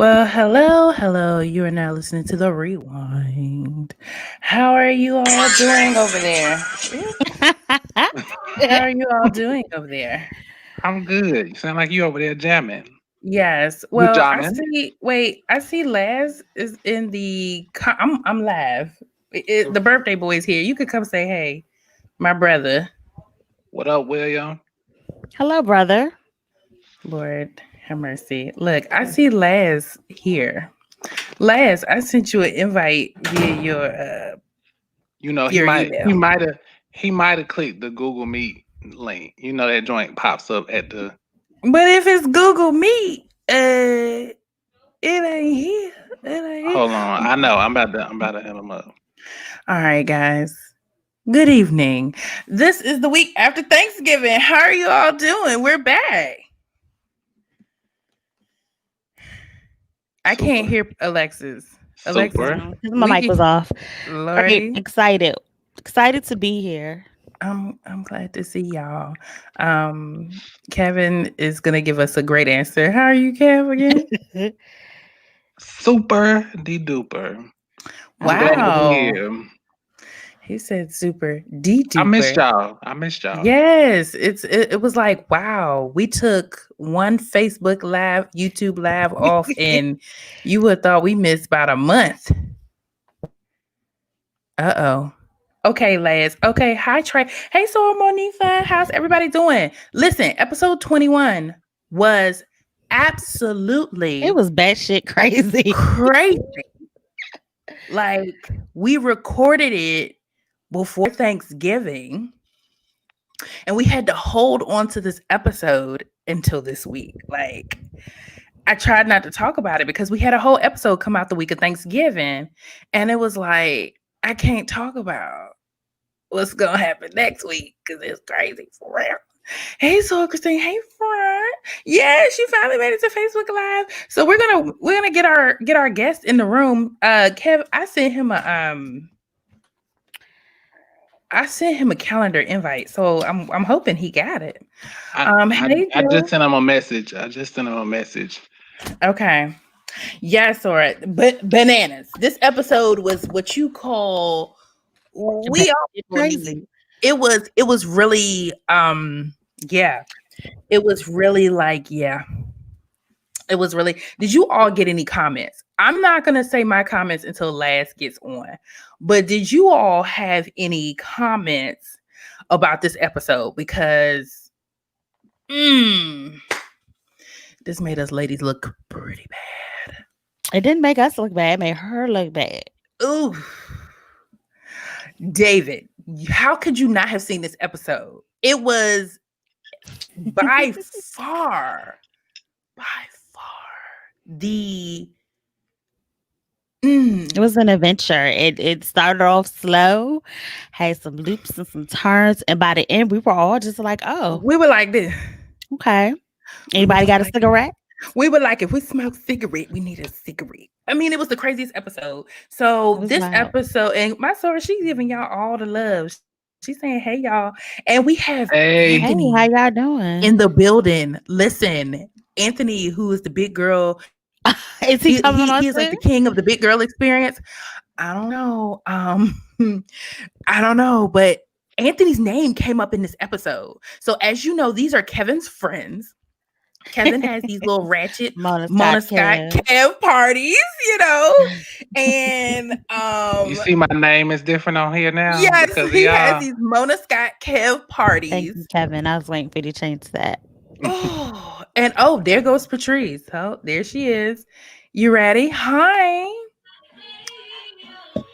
Well, hello. You are now listening to the rewind. How are you all doing over there? How are you all doing over there? I'm good. You sound like you over there jamming. Yes. You Well, I jamming? see. Wait, I see. Laz is in the. I'm live. The birthday boy's here. You could come say hey, my brother. What up, William? Hello, brother. Lord have mercy. Look, I see Laz here. Laz, I sent you an invite via You know he your might email. he might have he might have clicked the Google Meet link. You know that joint pops up at the. But if it's Google Meet, it ain't here. It ain't Hold on, here. I know. I'm about to hit him up. All right, guys. Good evening. This is the week after Thanksgiving. How are you all doing? We're back. I can't Super, hear Alexis. Alexis, super. My we mic can, was off. Great. Lordy. Excited to be here. I'm glad to see y'all. Kevin is gonna give us a great answer. How are you, Kev? Again? Super de duper. I'm glad to be Wow. here. He said super D I missed duper. y'all. I missed y'all. Yes, it was like wow. We took one Facebook live, YouTube live off, and you would have thought we missed about a month. Uh-oh. Okay, Laz. Okay, hi Trey. Hey, Sora Monifa. How's everybody doing? Listen, episode 21 was It absolutely was batshit crazy. crazy. Like, we recorded it before Thanksgiving, and we had to hold on to this episode until this week. Like, I tried not to talk about it because we had a whole episode come out the week of Thanksgiving, and it was like, I can't talk about what's gonna happen next week because it's crazy for real. Hey, so Christine. Hey, friend. Yeah, she finally made it to Facebook Live. So we're gonna get our guest in the room. Kev, I sent him a calendar invite, so I'm hoping he got it. I, I Hey, I just Joe. sent him a message. I just sent him a message. Okay. Yes, all right. But bananas. This episode was what you call we all Batshit believe. crazy. It was really yeah. It was really like yeah. It was really. Did you all get any comments? I'm not gonna say my comments until Last gets on, but did you all have any comments about this episode? Because mm, this made us ladies look pretty bad. It didn't make us look bad. It made her look bad. Ooh, David, how could you not have seen this episode? It was by far, by far the. It was an adventure. It started off slow, had some loops and some turns, and by the end, we were all just like, "Oh, We were like this. okay." We were Anybody got a like, cigarette? we were like, if we smoke cigarette, we need a cigarette. I mean, it was the craziest episode. It So was this wild. episode, and my Sora, she's giving y'all all the love. She's saying, "Hey y'all," and we have Hey, Hey, Anthony how y'all in doing? the building. Listen, Anthony, who is the big girl, Is he he coming is on like the too? king of the big girl experience. I don't know. I don't know, but Anthony's name came up in this episode. So as you know, these are Kevin's friends. Kevin has these little ratchet Mona Mona Scott Scott Kev. Kev parties, and you see my name is different on here now yes, because of he has y'all. these Mona Scott Kev Thank you, parties. Kevin. I was waiting for you to change that. Oh, and oh, there goes Patrice. Oh, there she is. You ready? Hi.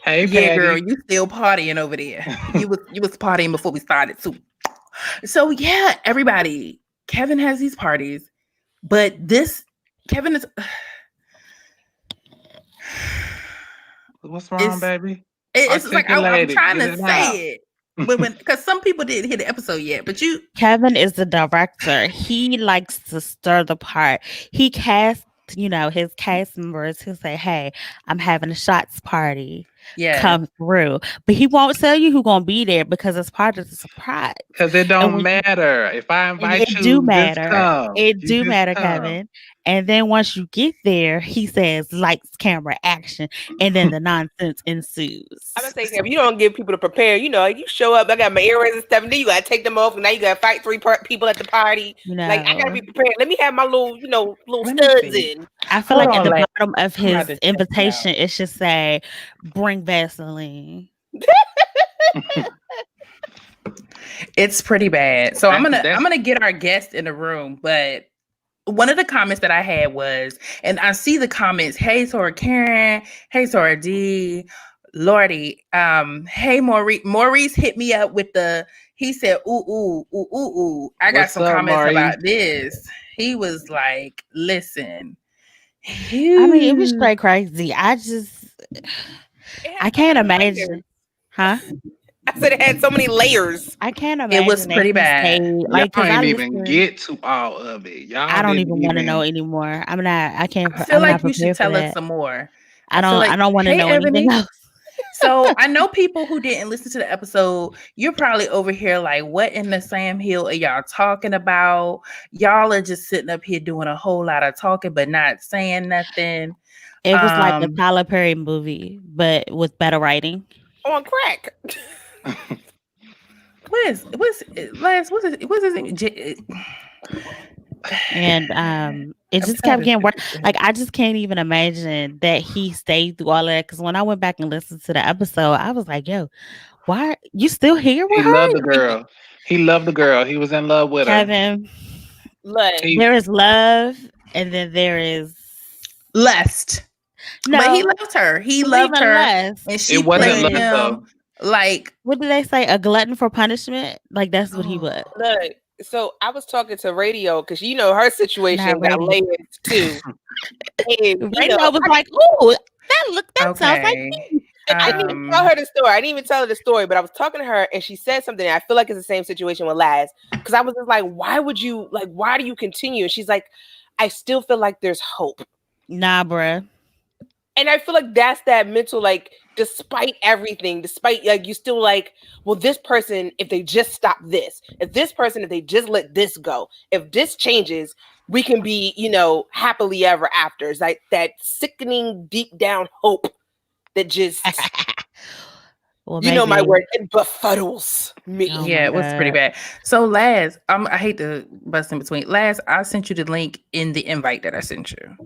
Hey, Yeah, girl, Patty. you still partying over there. You was partying before we started too. So yeah, everybody. Kevin has these parties, but this Kevin What's wrong, is baby? it's like I'm Articulate it. trying Get to it out. say it, but when because some people didn't hear the episode yet, but you Kevin is the director. He likes to stir the pot. He casts, his cast members who say, "Hey, I'm having a shots party." Yeah. come through. But he won't tell you who's gonna be there because it's part of the surprise. Because it And don't when you matter. If I and invite it do you, just matter. come. It You do just matter, come. Kevin. And then once you get there, he says lights, camera, action, and then the nonsense I'm gonna ensues. say, Kevin, you don't give people to prepare. You know, you show up. I got my earrings and stuff, and then you gotta take them off, and now you gotta fight three people at the party. You Like I gotta know, be prepared. Let me have my little, little Let me studs see. in. I feel Hold like at on, the lad. bottom of I'm about his to check it invitation, out. it should say, "Bring Vaseline." It's pretty bad. So I'm That's gonna get our guest in the room, but one of the comments that I had was, and I see the comments, hey Tora Karen, hey Tora D, Lordy, hey Maurice hit me up with he said, ooh. I got what's some up, comments Maurice? about this. He was like, listen, I mean, it was phew. straight crazy. It I had so can't many layers. imagine, huh? I said it had so many layers. I can't It was imagine that pretty he stayed bad. like Y'all because I ain't even listen. get to all of it. I Y'all don't didn't even want to know even. anymore. I'm not. I can't. I feel I'm not like you should prepared for tell us that. some more. I I feel don't. like, I don't want to hey know anything Ebony. else. So I know people who didn't listen to the episode, you're probably over here like, what in the Sam Hill are y'all talking about? Y'all are just sitting up here doing a whole lot of talking, but not saying nothing. It was like a Um, Tyler Perry movie, but with better writing. On crack. what's Lance? What's his name? And it I'm just trying kept to getting worse. think. Like I just can't even imagine that he stayed through all of that. Because when I went back and listened to the episode, I was like, "Yo, why you still here He with her?" loved the Like, girl. He loved the girl. He was in love with her. Kevin, Like, He there is love, and then there is Lust. But he no. loved her. He It's loved even her, less. and it she There wasn't played lust is though. him like, what did they say? A glutton for punishment? Like that's what he was. oh, look. So I was talking to Radio because her situation Not got radio. layers too. And Radio was like, "Ooh, that sounds like okay. me." I didn't even tell Um, her the story. I didn't even tell her the story, but I was talking to her and she said something. I feel like it's the same situation with Laz. Because I was just like, why do you continue? And she's like, I still feel like there's hope. Nah, bruh. And I feel like that's that mental, like, despite everything, despite like you still like, well, this person, if they just stop this, if they just let this go, if this changes, we can be, happily ever after. It's like that sickening deep down hope that just Well, you know my maybe. word, it befuddles me. Oh yeah, my it was pretty god. bad. So Laz, I hate to bust in between. Laz, I sent you the link in the invite that I sent you.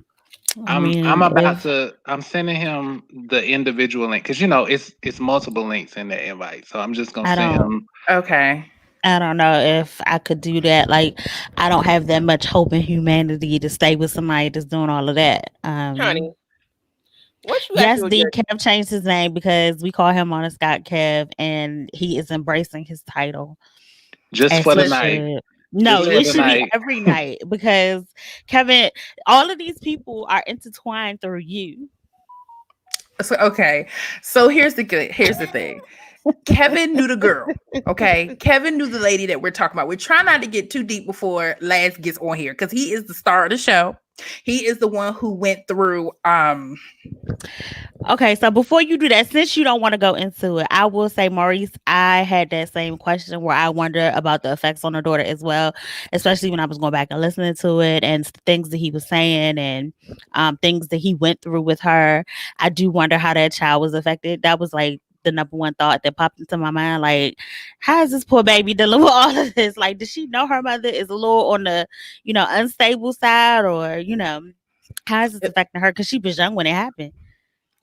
I I'm mean, about if to. I'm sending him the individual link because it's multiple links in the invite. So I'm just gonna I send don't, him. Okay. I don't know if I could do that. Like, I don't have that much hope in humanity to stay with somebody that's doing all of that. Honey, what you Yes, actually D with Kev changed his name because we call him on a Scott Kev, and he is embracing his title Just as for he the Listen, night. should. No, Just for it the should be night. every night because Kevin, all of these people are intertwined through you. so okay. So here's the thing. Kevin knew the girl. Okay. Kevin knew the lady that we're talking about. We're trying not to get too deep before Laz gets on here because he is the star of the show. He is the one who went through Okay, so before you do that, since you don't want to go into it, I will say, Maurice, I had that same question where I wonder about the effects on her daughter as well, especially when I was going back and listening to it and things that he was saying and things that he went through with her. I do wonder how that child was affected. That was like the number one thought that popped into my mind. Like, how is this poor baby dealing with all of this? Like, does she know her mother is a little on the, unstable side, or, how is this affecting her? Because she was young when it happened.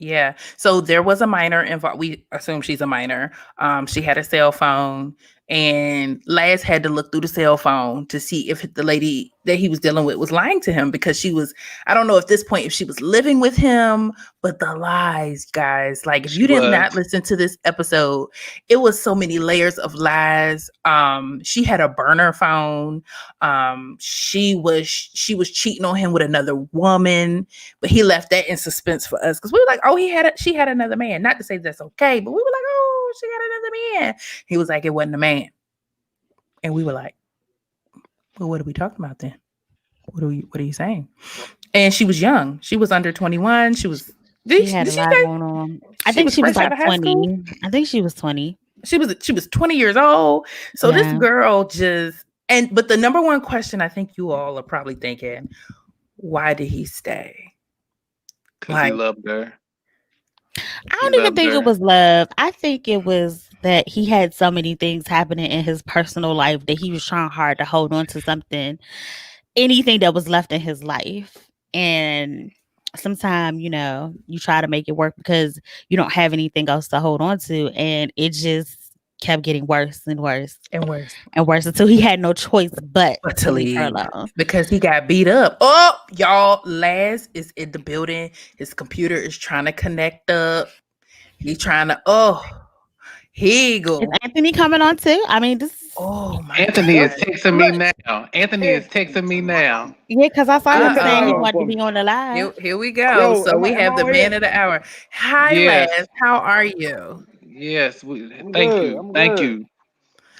yeah. So there was a minor involved. We assume she's a minor. She had a cell phone, and Laz had to look through the cell phone to see if the lady that he was dealing with was lying to him because she was, I don't know at this point if she was living with him, but the lies, guys. Like if She you did was. not listen to this episode, it was so many layers of lies. She had a burner phone. She was cheating on him with another woman, but he left that in suspense for us because we were like, oh, she had another man. Not to say that's okay, but we were like, oh, she got another man. He was like, it wasn't a man. And we were like, well, what are we talking about then? What are you saying? And she was young. She was under 21. She was She had a lot going on. I think she was fresh out like of high school? 20. I think she was 20. She was 20 years old. So this Yeah. girl just but the number one question I think you all are probably thinking, why did he stay? Because he loved her. I don't even think it was love. I think it was that he had so many things happening in his personal life that he was trying hard to hold on to something, anything that was left in his life. And sometimes, you know, you try to make it work because you don't have anything else to hold on to. And it just kept getting worse and worse and worse and worse until he had no choice but to leave her leave alone. because he got beat up. Oh, y'all, Laz is in the building. His computer is trying to connect up. He's trying to, here you go. Is Anthony coming on too? I mean, this is... Oh, my Anthony God. is texting me now. Anthony is texting me now. Yeah, because I saw him Uh-oh. saying he wanted to be on the live. Here we go. Yo, so we am have I the on man here? of the hour. Hi, Yes. Laz. How are you? Yes. I'm Thank good, you. I'm Thank good. you.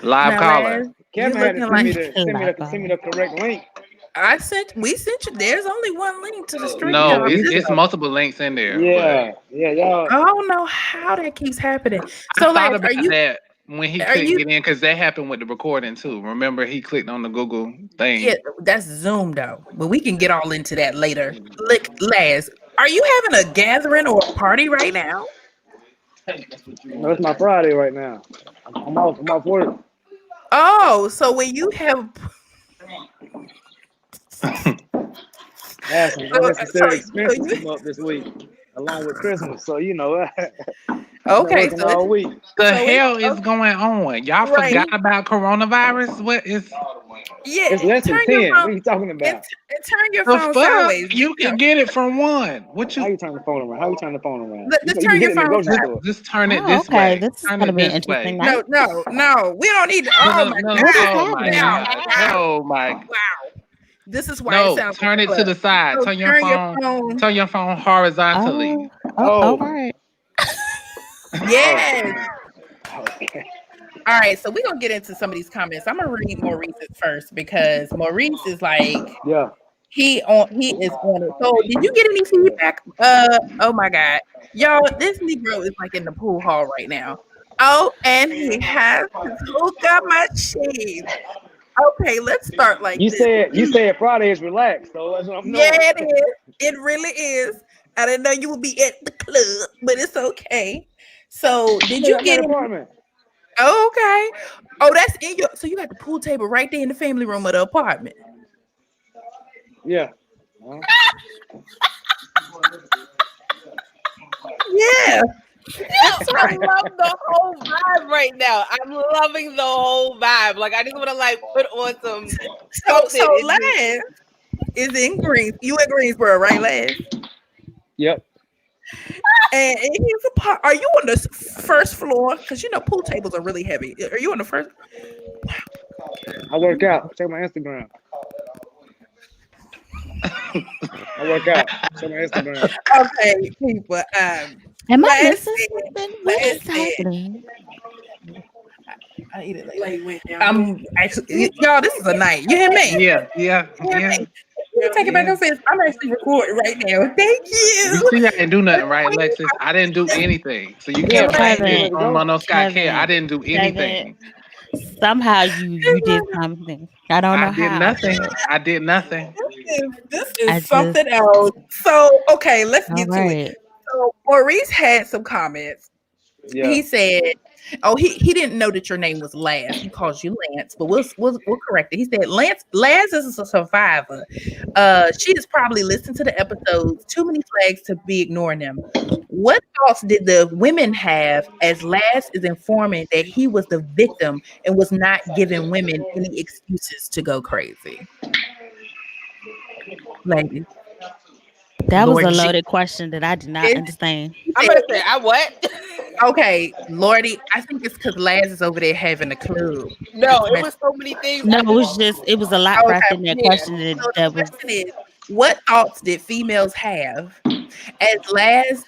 Live Now, caller. Laz, you Kevin had to looking send me like the correct link. we sent you. There's only one link to the stream. No, Y'all. it's multiple links in there. Yeah, y'all. I don't know how that keeps happening. But So, I thought Laz, about that when he are couldn't you- get in because that happened with the recording too. Remember, he clicked on the Google thing. yeah, that's Zoom though, but we can get all into that later. Look, Laz, are you having a gathering or a party right now? No, it's my Friday right now. I'm off work. Oh, so when you have I had some unnecessary expenses come up this week, along with Christmas. So you know, okay, working all week. The hell is going on? Y'all forgot about coronavirus? What is? Yeah, It's less than 10. What are you talking about? And turn your The phone fuck? sideways. You can get it from one. What How you? you turn the phone around? Let's You turn can your get it in the phone grocery sideways. store. Just turn it this way. This is Turn going to it be an this way. interesting night. No. We don't need to. Oh my God. Oh my God. Oh my. Wow. This is why No, it sounds turn like it to the side. So Turn your phone. Turn your phone horizontally. All right. Yes. Okay. All right, so we're gonna get into some of these comments. I'm gonna read Maurice's first because Maurice is like, Yeah. he is on it. So did you get any feedback? Oh my God, y'all, this Negro is like in the pool hall right now. Oh, and he has his hookah machine. Okay, let's start like You this. said Friday is relaxed, so that's what I'm doing. Yeah, it is. It really is. I didn't know you would be at the club, but it's okay. So did you get an any? apartment? Okay. Oh, that's in your. So you got the pool table right there in the family room of the apartment. Yeah. Yeah. That's I love the whole vibe right now. I'm loving the whole vibe. Like I just want to like put on some. So Laz is in Greens. You in Greensboro, right, Laz? Yep. And he's a part. Are you on the first floor? Because you know pool tables are really heavy. Are you on the first? I work out. Check my Instagram. I work out. Check my Instagram. Okay, people. Am I missing something? What is happening? I eat it later. I'm actually, y'all. This is a night. You hear me? Yeah. You take it back and say I'm actually recording right now. Thank you. You see, I didn't do nothing, right, Alexis? I didn't do anything. So you can't blame me on no Scott Care. I didn't do anything. Somehow you did something. I don't know how. I did nothing. This is something else. So okay, let's get to it. So Maurice had some comments. Yeah. He said, "Oh, he didn't know that your name was Laz. He calls you Lance, but we'll correct it." He said, Laz is a survivor. She has probably listened to the episodes. Too many flags to be ignoring them. What thoughts did the women have as Laz is informing that he was the victim and was not giving women any excuses to go crazy? Ladies. That was a loaded question that I did not understand. I'm gonna say, I what? Okay, Lordy, I think it's because Laz is over there having a club. No, it was so many things. No, it was a lot wrapped in that question. So the question is, what thoughts did females have as Laz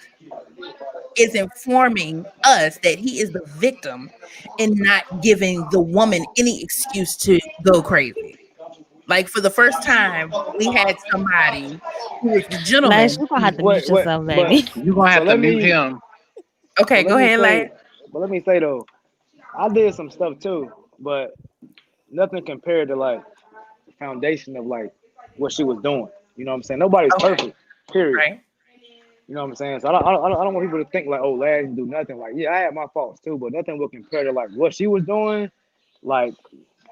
is informing us that he is the victim and not giving the woman any excuse to go crazy? Like for the first time, we had somebody who was the Lash, gentleman. you gonna have to mute What? yourself, But baby. You're gonna so have to let mute me. him. Okay, But let go me ahead, Lad. say. But let me say though, I did some stuff too, but nothing compared to like the foundation of like what she was doing. You know what I'm saying? Nobody's Okay, perfect. Period. right. You know what I'm saying? So I don't want people to think like, oh, Lad didn't do nothing. Like, yeah, I had my faults too, but nothing will compare to like what she was doing, like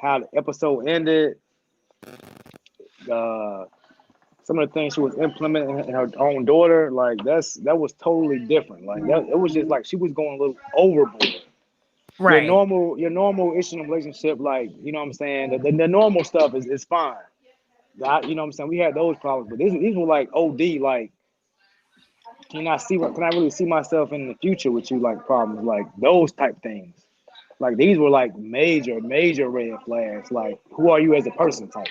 how the episode ended, uh, some of the things she was implementing in her own daughter. Like that was totally different. Like that, it was just like she was going a little overboard. Right. Your normal issue in a relationship, like you know what I'm saying, the normal stuff is fine. You know what I'm saying? We had those problems, but these were like OD, like can I really see myself in the future with you, like problems, like those type things. Like these were like major red flags. Like who are you as a person type.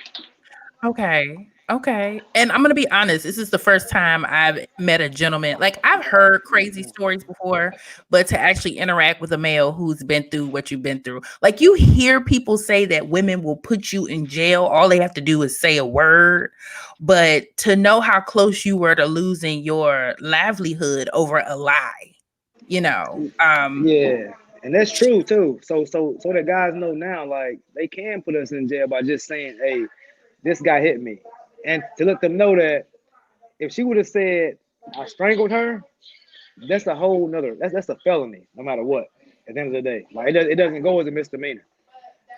Okay. Okay. And I'm going to be honest, this is the first time I've met a gentleman. Like I've heard crazy stories before, but to actually interact with a male who's been through what you've been through. Like you hear people say that women will put you in jail. All they have to do is say a word. But to know how close you were to losing your livelihood over a lie, you know. Yeah. And that's true too. So the guys know now, like they can put us in jail by just saying, hey, this guy hit me. And to let them know that if she would have said I strangled her, that's a whole nother that's a felony, no matter what, at the end of the day. Like it doesn't go as a misdemeanor.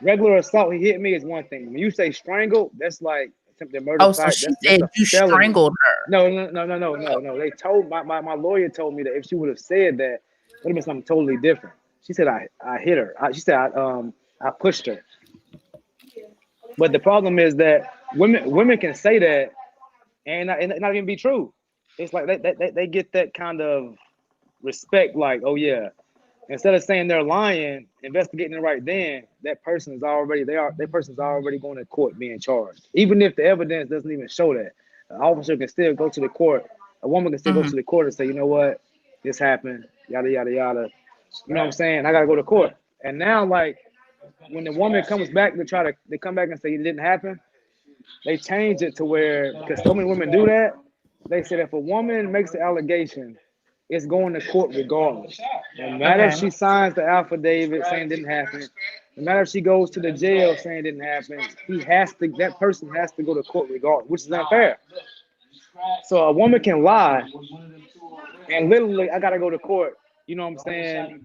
Regular assault, he hit me is one thing. When you say strangled, that's like attempted murder Oh, so type. she That's said a you felony. strangled her. No. They told my lawyer told me that if she would have said that, it would have been something totally different. She said I hit her. She said I pushed her. But the problem is that women can say that and not even be true. It's like they get that kind of respect, like, oh yeah. Instead of saying they're lying, investigating it right then, that person's already going to court being charged. Even if the evidence doesn't even show that. An officer can still go to the court, a woman can still go Mhm. to the court and say, you know what, this happened, yada yada yada. You know what I'm saying? I gotta go to court. And now like when the woman comes back they come back and say it didn't happen, they change it to where, because so many women do that, they said if a woman makes the allegation, it's going to court regardless. No matter if Okay. she signs the affidavit saying it didn't happen, no matter if she goes to the jail saying it didn't happen, that person has to go to court regardless, which is unfair. So a woman can lie and literally I gotta go to court. You know what I'm saying?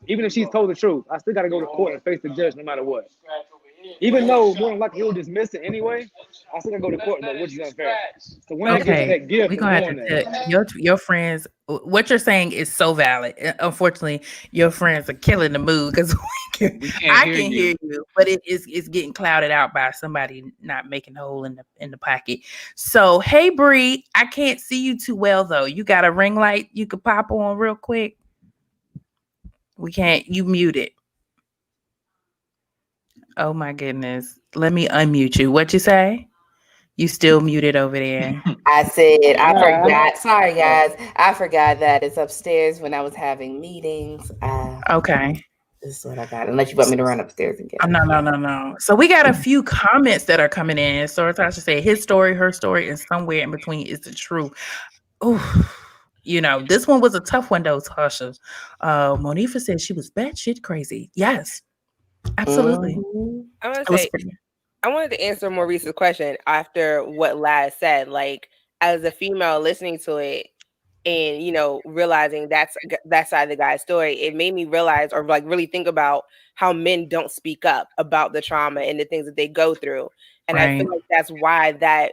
Even if she's told the truth, I still gotta go to court and face the judge no matter what. Even though more than likely he'll dismiss it anyway, I still gotta go to court though, which is unfair. So women get Okay, that gift we're of gonna have doing to tell that. your friends what you're saying is so valid. Unfortunately, your friends are killing the mood because We can't I hear can you. hear you, but it's getting clouded out by somebody not making a hole in the pocket. So, hey Bree, I can't see you too well though. You got a ring light you could pop on real quick. We can't. You muted. Oh my goodness. Let me unmute you. What you say? You still muted over there. I said, I Nah, forgot. Sorry, oh, guys. I forgot that it's upstairs when I was having meetings. Okay. This is what I got. Unless you want me to run upstairs and get Oh, it. no. So we got a few comments that are coming in. So I should say his story, her story, and somewhere in between is the truth. Oh, this one was a tough one though, Tasha. Monifa said she was batshit crazy. Yes, absolutely. Mhm. I want It to was say, I wanted to answer Maurice's question after what Laz said. Like, as a female listening to it and, realizing that side of the guy's story, it made me realize or like really think about how men don't speak up about the trauma and the things that they go through. And I right. feel like that's why the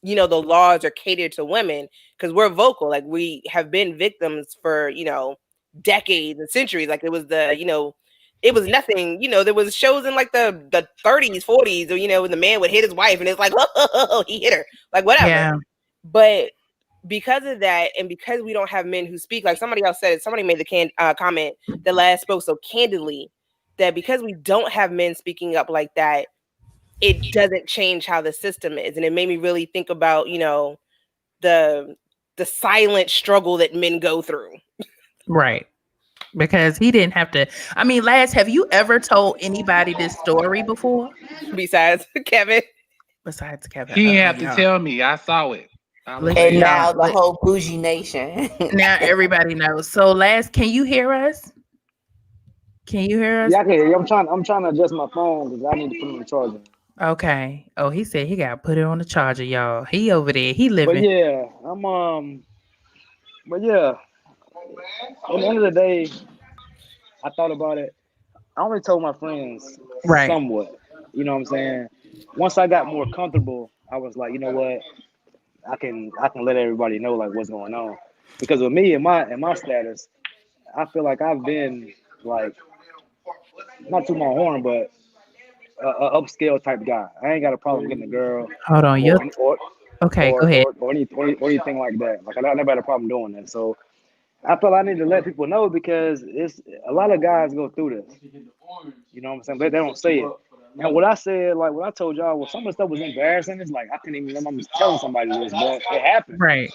laws are catered to women because we're vocal. Like, we have been victims for, decades and centuries. Like, it was it was nothing, there was shows in like the 30s, 40s, or, when the man would hit his wife and it's like, oh, he hit her, like whatever. Yeah. But because of that, and because we don't have men who speak, like somebody else said, somebody made the comment that Laz spoke so candidly that because we don't have men speaking up like that, it doesn't change how the system is. And it made me really think about, the silent struggle that men go through. Right. Because he didn't have to. I mean, Laz, have you ever told anybody this story before? Besides Kevin. besides Kevin. He didn't have to tell me. I saw it. And now the whole Bougie Nation. Now everybody knows. So, Last, can you hear us? Can you hear us? Yeah, I can hear you. I'm trying to adjust my phone because I need to put it on the charger. Okay. Oh, he said he got to put it on the charger, y'all. He over there. He living. But yeah, But yeah, at the end of the day, I thought about it. I only told my friends somewhat. You know what I'm saying? Once I got more comfortable, I was like, you know what? I can let everybody know like what's going on. Because with me and my status, I feel like I've been like not to my horn, but a upscale type guy. I ain't got a problem getting a girl. Hold on, okay, go ahead. Or anything like that. Like I never had a problem doing that. So I feel I need to let people know because it's a lot of guys go through this. You know what I'm saying? But they don't say it. And what I said, like what I told y'all, well, some of the stuff was embarrassing. It's like I couldn't even remember telling somebody this, but it happened. Right.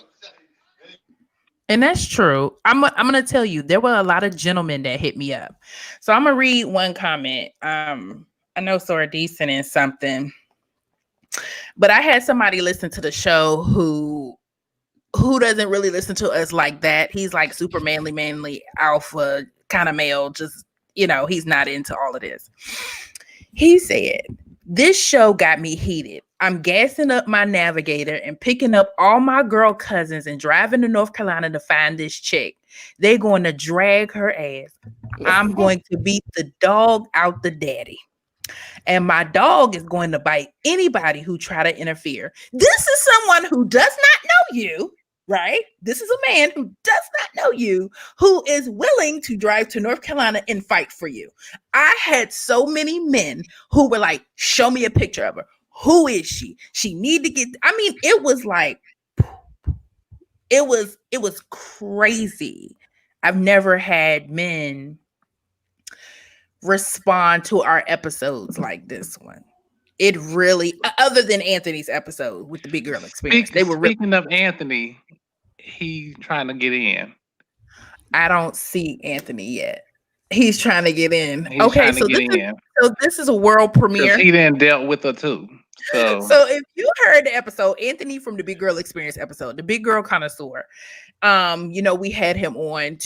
And that's true. I'm gonna tell you, there were a lot of gentlemen that hit me up. So I'm gonna read one comment. I know Sora D sent in something, but I had somebody listen to the show who doesn't really listen to us like that. He's like super manly alpha kind of male. Just, he's not into all of this. He said, "This show got me heated. I'm gassing up my navigator and picking up all my girl cousins and driving to North Carolina to find this chick. They're going to drag her ass. I'm going to beat the dog out the daddy. And my dog is going to bite anybody who try to interfere." This is someone who does not know you, right? This is a man who does not know you, who is willing to drive to North Carolina and fight for you. I had so many men who were like, "Show me a picture of her. Who is she? She need to get," I mean, it was like, it was crazy. I've never had men respond to our episodes like this one. It really, other than Anthony's episode with the big girl experience, they were speaking of Anthony, he trying to get in. I don't see Anthony yet. He's trying to get in. Okay, so this is a world premiere. He didn't dealt with her too. So if you heard the episode, Anthony from the Big Girl Experience episode, the Big Girl Connoisseur, we had him on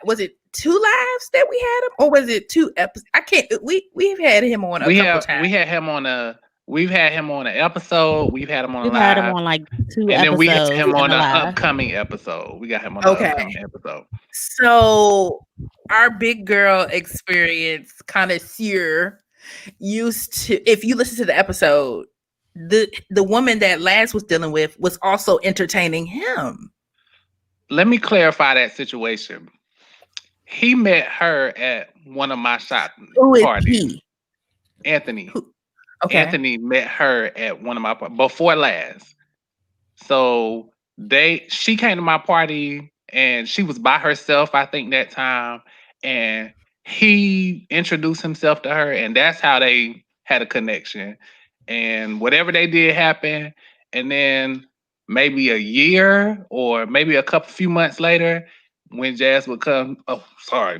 was it 2 lives that we had him, or was it 2 episodes? I can't. We've had him on a couple times. We've had him on an episode. We've had him on had him on like 2 and episodes. And then we had him on an upcoming episode. We got him on an upcoming episode. So our Big Girl Experience connoisseur used to, if you listen to the episode, the woman that Laz was dealing with was also entertaining him. Let me clarify that situation. He met her at one of my shop parties. He? Anthony. Okay. Anthony met her at one of my before Laz. So she came to my party and she was by herself, I think, that time. And he introduced himself to her, and that's how they had a connection. And whatever they did happened, and then maybe a year or maybe a few months later, when Jazz would come,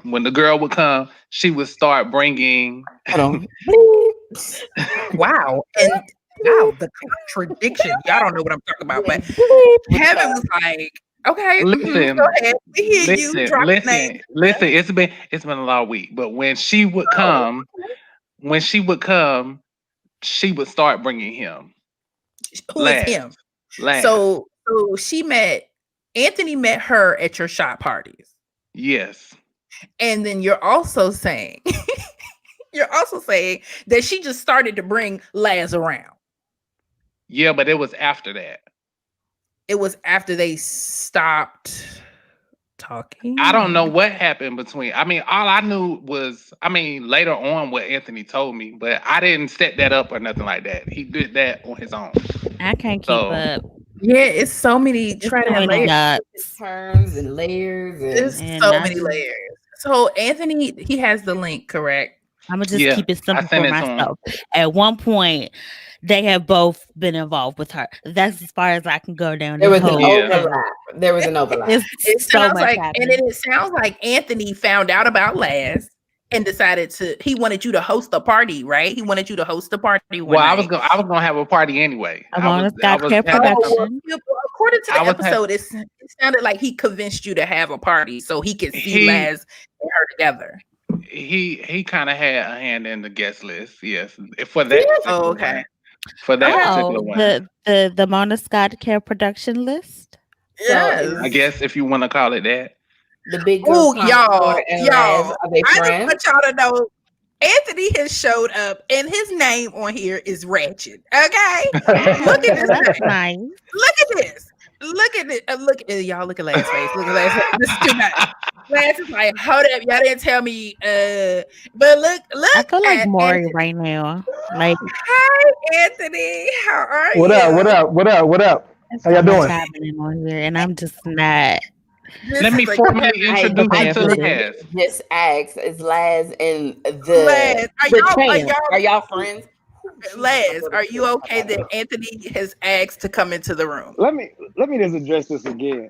when the girl would come, she would start bringing. Wow. And wow, the contradiction. Y'all don't know what I'm talking about, but Heaven was like, okay, listen, go ahead. We hear you. Drop listen. It's been a long week, but when she would come, she would start bringing him. Who is him? Laz. So Anthony met her at your shop parties. Yes. And then you're also saying that she just started to bring Laz around. Yeah, but it was after that. It was after they stopped talking. I don't know what happened between. I mean, all I knew was, later on what Anthony told me, but I didn't set that up or nothing like that. He did that on his own. I can't keep up. Yeah, it's so many terms and layers. There's so many layers. So Anthony, he has the link, correct? I'm gonna just keep it simple for myself. At one point, they have both been involved with her. That's as far as I can go down. There was an overlap. It sounds like, and it sounds like Anthony found out about Laz, and decided he wanted you to host a party, right? He wanted you to host a party one Well, I night. was gonna have a party anyway. Amona I Scott was Care having Oh, well, Production. according to I the was ha- episode, it sounded like he convinced you to have a party so he could see he Laz and her together. he kind of had a hand in the guest list, yes, for that Oh, particular okay. one. For that particular Oh, one, the Mona Scott Care Production list. Yes. I guess if you want to call it that. The big girl Oh, connoisseur and Laz, are they I just friends? want y'all to know Anthony has showed up and his name on here is Ratchet. Okay? Look at this That's name. nice. Look at this. Look at it. Look at y'all. Look at Last face. Look at Last face. This is too much. Last is like, hold up, y'all didn't tell me. But look I feel like at Maury Anthony. right now. Like, Hi, Anthony. How are you? What up? there's How y'all so much doing? happening on here, and I'm just not. This Let me is like- formally I introduce you to definitely Laz. just asked, is Laz and Laz, the are are y'all friends? Laz, are you okay that Anthony has asked to come into the room? Let me just address this again.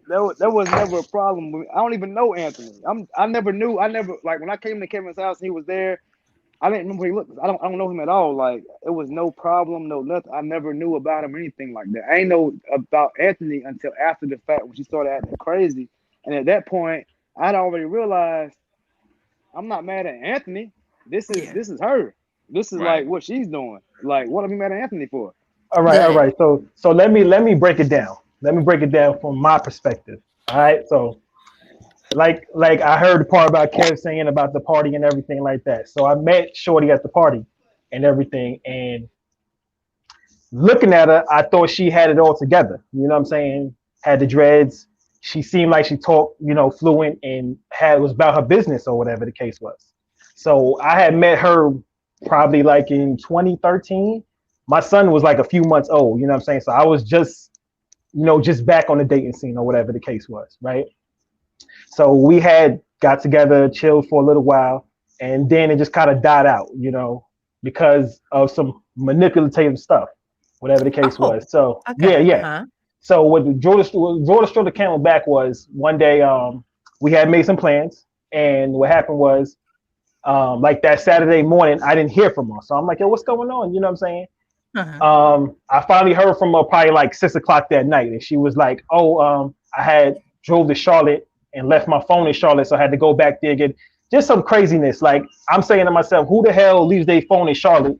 There was never a problem with me. I don't even know Anthony. I never like when I came to Kevin's house and he was there. I didn't remember he looked. I don't know him at all. Like it was no problem, no nothing. I never knew about him or anything like that. I ain't know about Anthony until after the fact when she started acting crazy. And at that point, I'd already realized I'm not mad at Anthony. This is her. This is Right. like what she's doing. Like what am I mad at Anthony for? All right. So let me break it down. Let me break it down from my perspective. All right. So like I heard the part about Kev saying about the party and everything like that. So I met Shorty at the party and everything, and looking at her, I thought she had it all together. You know what I'm saying? Had the dreads. She seemed like she talked, fluent and was about her business or whatever the case was. So I had met her probably like in 2013. My son was like a few months old, you know what I'm saying? So I was just back on the dating scene or whatever the case was, right? So we had got together, chilled for a little while, and then it just kind of died out, because of some manipulative stuff, whatever the case was. So Okay. yeah. Uh-huh. So what drew the straw that came back was one day we had made some plans, and what happened was like that Saturday morning I didn't hear from her. So I'm like, yo, what's going on? You know what I'm saying? Uh-huh. I finally heard from her probably like 6:00 that night, and she was like, I had drove to Charlotte and left my phone in Charlotte, so I had to go back there get just some craziness. Like I'm saying to myself, who the hell leaves their phone in Charlotte?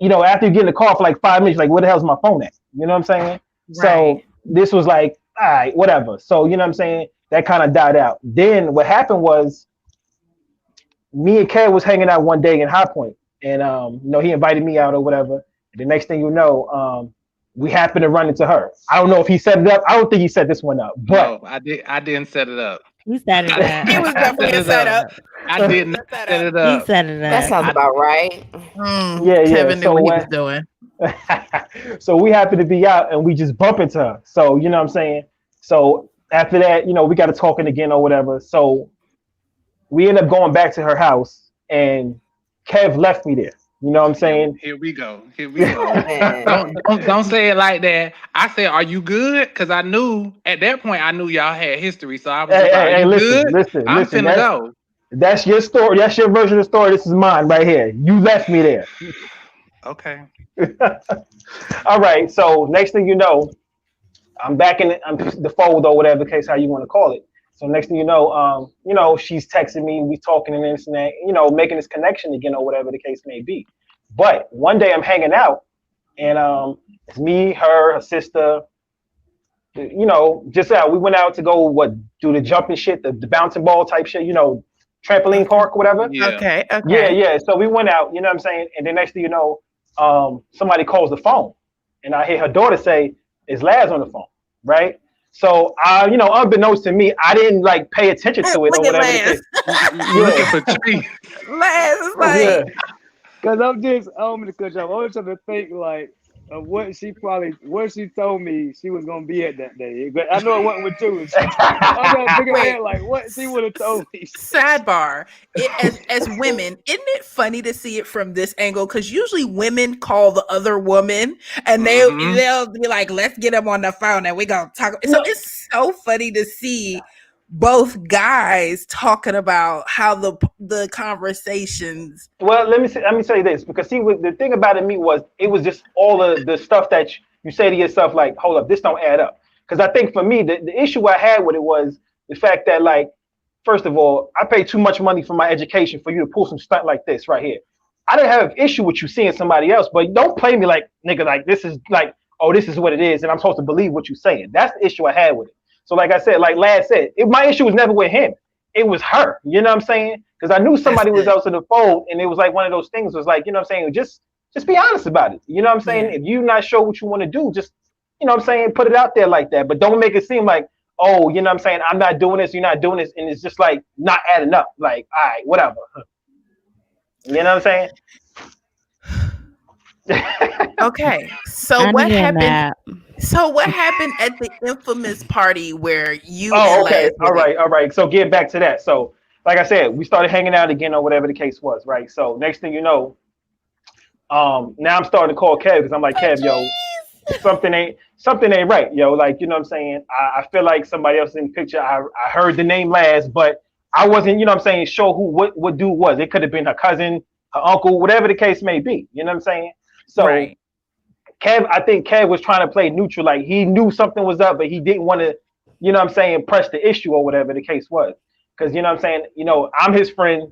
After you get in the car for like 5 minutes, like where the hell's my phone at? You know what I'm saying? Right. So this was like, all right, whatever. So you know what I'm saying? That kind of died out. Then what happened was me and Kev was hanging out one day in High Point, and he invited me out or whatever. The next thing you know, we happened to run into her. I don't know if he set it up. I don't think he set this one up. But No, I didn't set it up. He set it up. It was definitely a setup. I did not set it He up. set it That up. sounds about right. Yeah. Kevin knew So what he was doing. so we happened to be out and we just bump into her. So you know what I'm saying? So after that, we got to talking again or whatever. So we end up going back to her house and Kev left me there. You know what I'm saying? Here we go. Don't say it like that. I said, "Are you good?" Because I knew at that point y'all had history. So I was just like, "Are you good?" Listen. I'm finna go. That's your story. That's your version of the story. This is mine right here. You left me there. Okay. All right. So next thing you know, I'm back in the fold or whatever case how you want to call it. So next thing you know, she's texting me, we talking and this and that, making this connection again or whatever the case may be. But one day I'm hanging out and it's me, her sister, just out. We went out to go do the jumping shit, the bouncing ball type shit, trampoline park or whatever. Yeah. Okay. Yeah. So we went out, you know what I'm saying? And then next thing you know, somebody calls the phone and I hear her daughter say, "Is Laz on the phone?" Right? So, unbeknownst to me, I didn't like pay attention to it or Look at whatever. You looking for trees. Laz is like, Yeah. Cause I don't mean to cut you off. I was trying to think like of what she told me she was gonna be at that day. But I know it wasn't with you. I'm trying to figure out like what she would have told me. Sidebar. As women, isn't it funny to see it from this angle? Because usually women call the other woman and they'll be like, "Let's get them on the phone and we gonna talk." So it's so funny to see both guys talking about how the conversations. Well, let me say this, because see, the thing about it was it was just all of the stuff that you say to yourself, like, hold up, this don't add up. Because I think for me, the issue I had with it was the fact that, like, first of all, I paid too much money for my education for you to pull some stunt like this right here. I didn't have an issue with you seeing somebody else, but don't play me like, nigga, like this is like, oh, this is what it is, and I'm supposed to believe what you're saying. That's the issue I had with it. So like I said, like Lad said, my issue was never with him. It was her. You know what I'm saying? Because I knew somebody was else in the fold, and it was like one of those things was like, you know what I'm saying? Just be honest about it. You know what I'm saying? Yeah. If you're not sure what you want to do, just, you know what I'm saying, put it out there like that. But don't make it seem like, oh, you know what I'm saying, I'm not doing this, you're not doing this, and it's just like not adding up. Like, all right, whatever. You know what I'm saying? Okay. So what happened? So what happened at the infamous party where you? Oh, okay. All right. So getting back to that. So like I said, we started hanging out again or whatever the case was, right? So next thing you know, now I'm starting to call Kev because I'm like, Kev, yo, something ain't right, yo. Like, you know what I'm saying? I feel like somebody else in the picture. I heard the name last, but I wasn't, you know what I'm saying, sure what dude was. It could have been her cousin, her uncle, whatever the case may be. You know what I'm saying? So right. I think Kev was trying to play neutral, like he knew something was up, but he didn't want to, you know what I'm saying, press the issue or whatever the case was. Because, you know what I'm saying, you know, I'm his friend.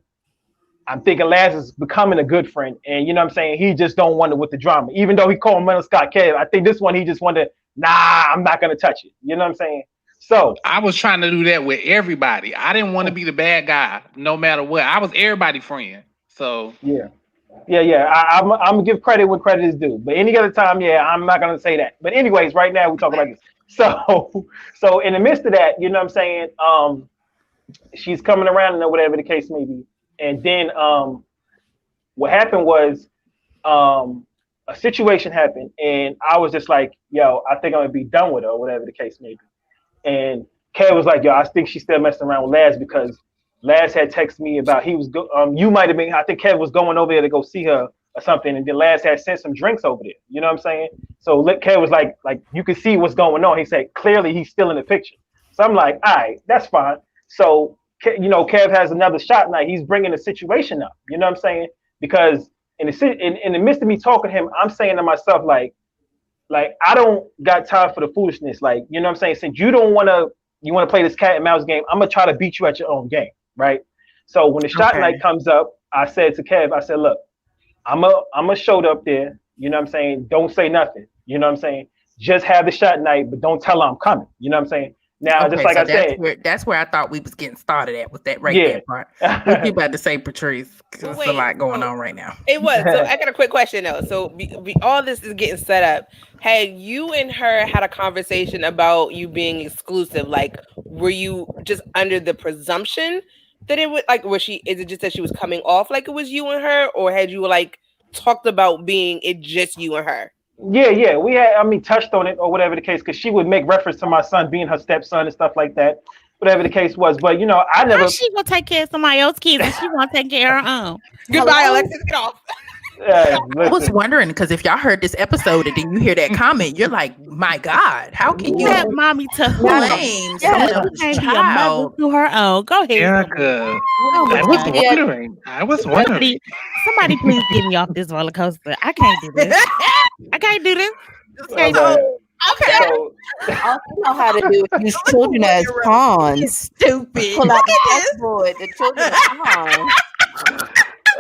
I'm thinking Laz is becoming a good friend. And, you know what I'm saying, he just don't want it with the drama. Even though he called Mental Scott Kev, I think this one he just wanted, I'm not going to touch it. You know what I'm saying? So I was trying to do that with everybody. I didn't want to be the bad guy no matter what. I was everybody's friend. So yeah. I'm gonna give credit when credit is due. But any other time, I'm not gonna say that. But anyways, right now we're talking about this. So in the midst of that, you know what I'm saying? She's coming around and whatever the case may be. And then what happened was a situation happened, and I was just like, yo, I think I'm gonna be done with her or whatever the case may be. And Kev was like, yo, I think she's still messing around with Laz because Laz had texted me about you might have been, I think Kev was going over there to go see her or something, and then Laz had sent some drinks over there. You know what I'm saying? So Kev was like you can see what's going on. He said clearly he's still in the picture. So I'm like, all right, that's fine. So you know, Kev has another shot night. He's bringing the situation up. You know what I'm saying? Because in the midst of me talking to him, I'm saying to myself like I don't got time for the foolishness. Like, you know what I'm saying? Since you want to play this cat and mouse game, I'm gonna try to beat you at your own game. Right. So when the shot night comes up, I said to Kev, I said, look, I'm a show up there. You know what I'm saying? Don't say nothing. You know what I'm saying? Just have the shot night, but don't tell her I'm coming. You know what I'm saying? Now, just like I said, that's where I thought we was getting started at with that there part. What you about to say, Patrice? Because there's a lot going on right now. It was. So I got a quick question though. So all this is getting set up. Had you and her had a conversation about you being exclusive? Like, were you just under the presumption that it would, like, is it just that she was coming off like it was you and her, or had you like talked about being it just you and her? Yeah. We had, touched on it or whatever the case, because she would make reference to my son being her stepson and stuff like that, whatever the case was. But, you know, I never. How's she gonna take care of somebody else's kids and she won't take care of her own? Goodbye, Alexis. Get off. I was wondering, because if y'all heard this episode and then you hear that comment, you're like, my God, how can you have mommy to blame someone else's child to her own? Go ahead. Erica. I was wondering. Somebody please get me off this roller coaster. I can't do this. Okay. So, all you know how to do is use children as pawns. Stupid. Pull out the chessboard. The children are pawns.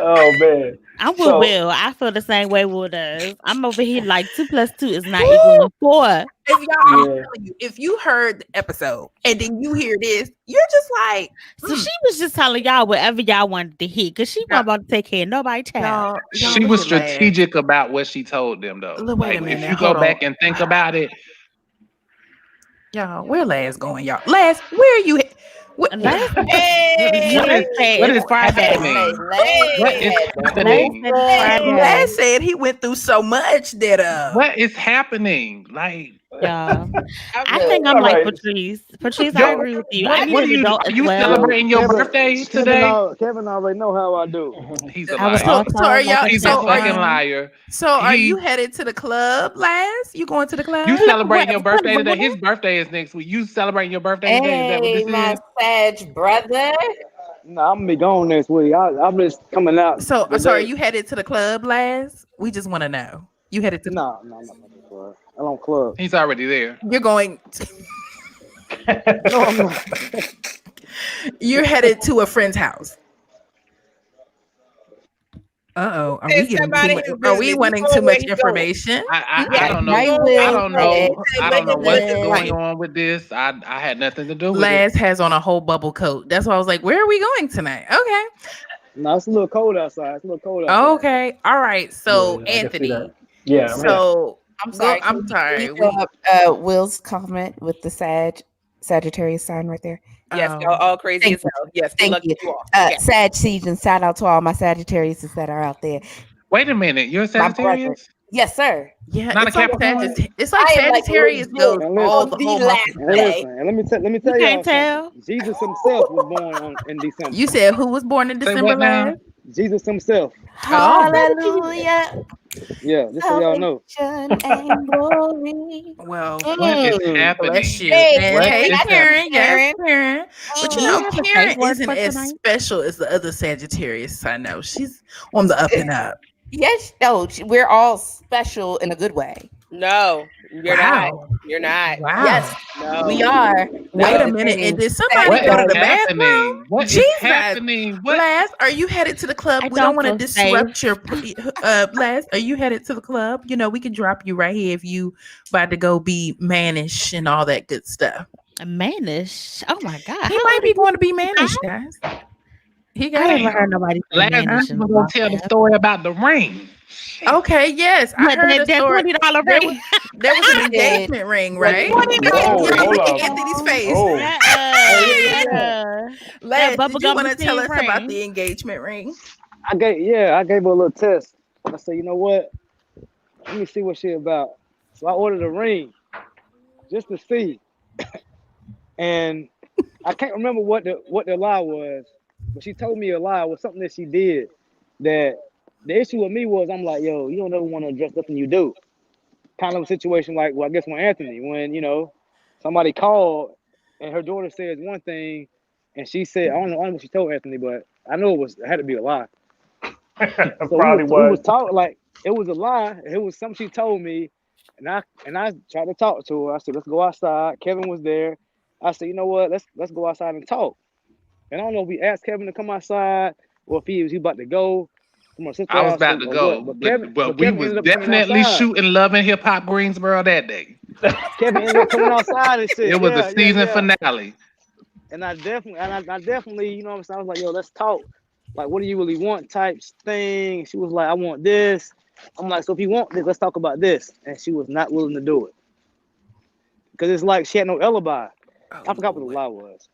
Oh man. I'm with Will. I feel the same way Will does. I'm over here like 2 + 2 is not equal to 4. If y'all, I'm telling you, if you heard the episode and then you hear this, you're just like, So she was just telling y'all whatever y'all wanted to hear, because she wasn't about to take care of nobody's child. She was strategic about what she told them, though. Wait a minute, if you go back and think about it. Y'all, where Laz going, y'all? Laz, where are you? What is happening? What is happening? Laz said he went through so much that what is happening? Like, y'all. I good. think I'm All like right. Patrice. Patrice, I Yo, agree with you. what I are need an you? adult Are as you well. celebrating your birthday today? Kevin already know how I do. He's a I would liar. also So are like y'all? a He's a So are fucking you? liar. So are you He, headed to the club, Laz? You going to the you club? celebrating your What birthday today? Vanilla? His birthday is next week. You celebrating your birthday today? Is that what Hey, this my is? Sag brother. No, I'm gonna be gone next week. I'm just coming out So the are day. you headed to the club, Laz? We just want to know. You headed to? No, I'm not going to the club. I don't club. He's already there. You're going. No, I'm not. You're headed to a friend's house. Uh-oh. Are we Said getting step too out of much? his Are we business. You wanting know too where much he's going. information? I Yes, don't I know. will. I don't know what's His going wife. on with this. I had nothing to do with it. Laz has on a whole bubble coat. That's why I was like, where are we going tonight? Okay. No, it's a little cold outside. It's a little cold outside. Okay. All right. So Yeah, I can see that. Anthony. Yeah, I'm here. So I'm sorry. I'm Can sorry. you throw up Will's comment with the Sagittarius sign right there? Yes, Oh. y'all all crazy Thank as hell. Yes, good Thank luck you. to you all. Sag season. Shout out to all my Sagittariuses that are out there. Wait a minute. You're a My brother. Sagittarius? Yes, sir. Yeah, Not a it's like Capricorn? It's like I am like Sagittarius legit goes And all listen, the the whole last month. and day. listen, and let me You tell y'all can't tell. something. Jesus himself was born in December. You said who was born in Say December, what now? Laz? Jesus himself. Oh. Hallelujah. Yeah, just so y'all know. Salvation and glory. Well, What is Mm. happening? bless you. Hey, And What hey, is Karen. Yes, Karen. Karen. But you Do know, you have a Karen safe word isn't for as tonight? special as the other Sagittarius I know. She's on the up and up. Yes, no, we're all special in a good way. No, you're not. Wow. You're not. Wow. Yes, No. we are. Wait a No. minute. And did somebody What go to is the happening? bathroom? What is Jesus. happening? What? Laz, are you headed to the club? I We don't don't want to feel safe. disrupt your Laz, are you headed to the club? You know, we can drop you right here if you about to go be mannish and all that good stuff. Mannish. Oh my god. He How might old be are going to be you? mannish, guys. He I got never heard nobody say Last mannish night in we're the gonna tell the podcast. story about the ring. Shit. Okay, yes. I But heard a that story. $20 There ring. was an He did. engagement ring, right? Whoa, Y'all hold look at up. Anthony's face. Oh, That Laz, did you bubblegum want to tell machine us about ring. the engagement ring? I gave her a little test. I said, you know what? Let me see what she about. So I ordered a ring just to see. And I can't remember what the lie was, but she told me a lie was something that she did. That the issue with me was I'm like, yo, you don't ever want to dress up and you do. Kind of a situation like, well, I guess when Anthony, when somebody called and her daughter says one thing, and she said, I don't know what she told Anthony, but I know it had to be a lie. So probably we was was. talking like it was a lie. It was something she told me, and I tried to talk to her. I said, let's go outside. Kevin was there. I said, you know what? Let's go outside and talk. And I don't know if we asked Kevin to come outside or if he was about to go from her sister's I was house about to or go, what. But but we Kevin was ended up coming definitely outside. shooting Love and Hip Hop Greensboro that day. Kevin ended up coming outside and shit. It was Yeah, the season yeah. finale. And I definitely, you know what I'm saying? I was like, yo, let's talk. Like, what do you really want type thing? She was like, I want this. I'm like, so if you want this, let's talk about this. And she was not willing to do it. Because it's like she had no alibi. I forgot what the lie was.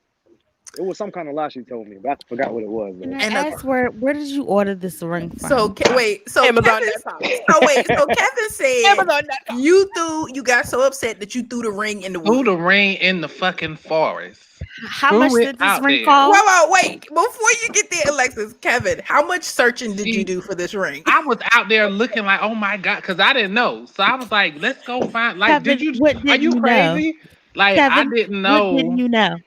It was some kind of lie she told me, but I forgot what it was. And Though. I And asked where did you order this ring from? So wait, so Amazon.com. Kevin said Amazon.com. you got so upset that you threw the ring in the Threw woods. the ring in the fucking forest. How Threw much it did this out ring there. cost? Wait, before you get there, Alexis, Kevin, how much searching did you do for this ring? I was out there looking like, oh my god, because I didn't know. So I was like, let's go find. Like, Kevin, what are did you you know? crazy? Like, I Kevin, didn't what know. didn't you know?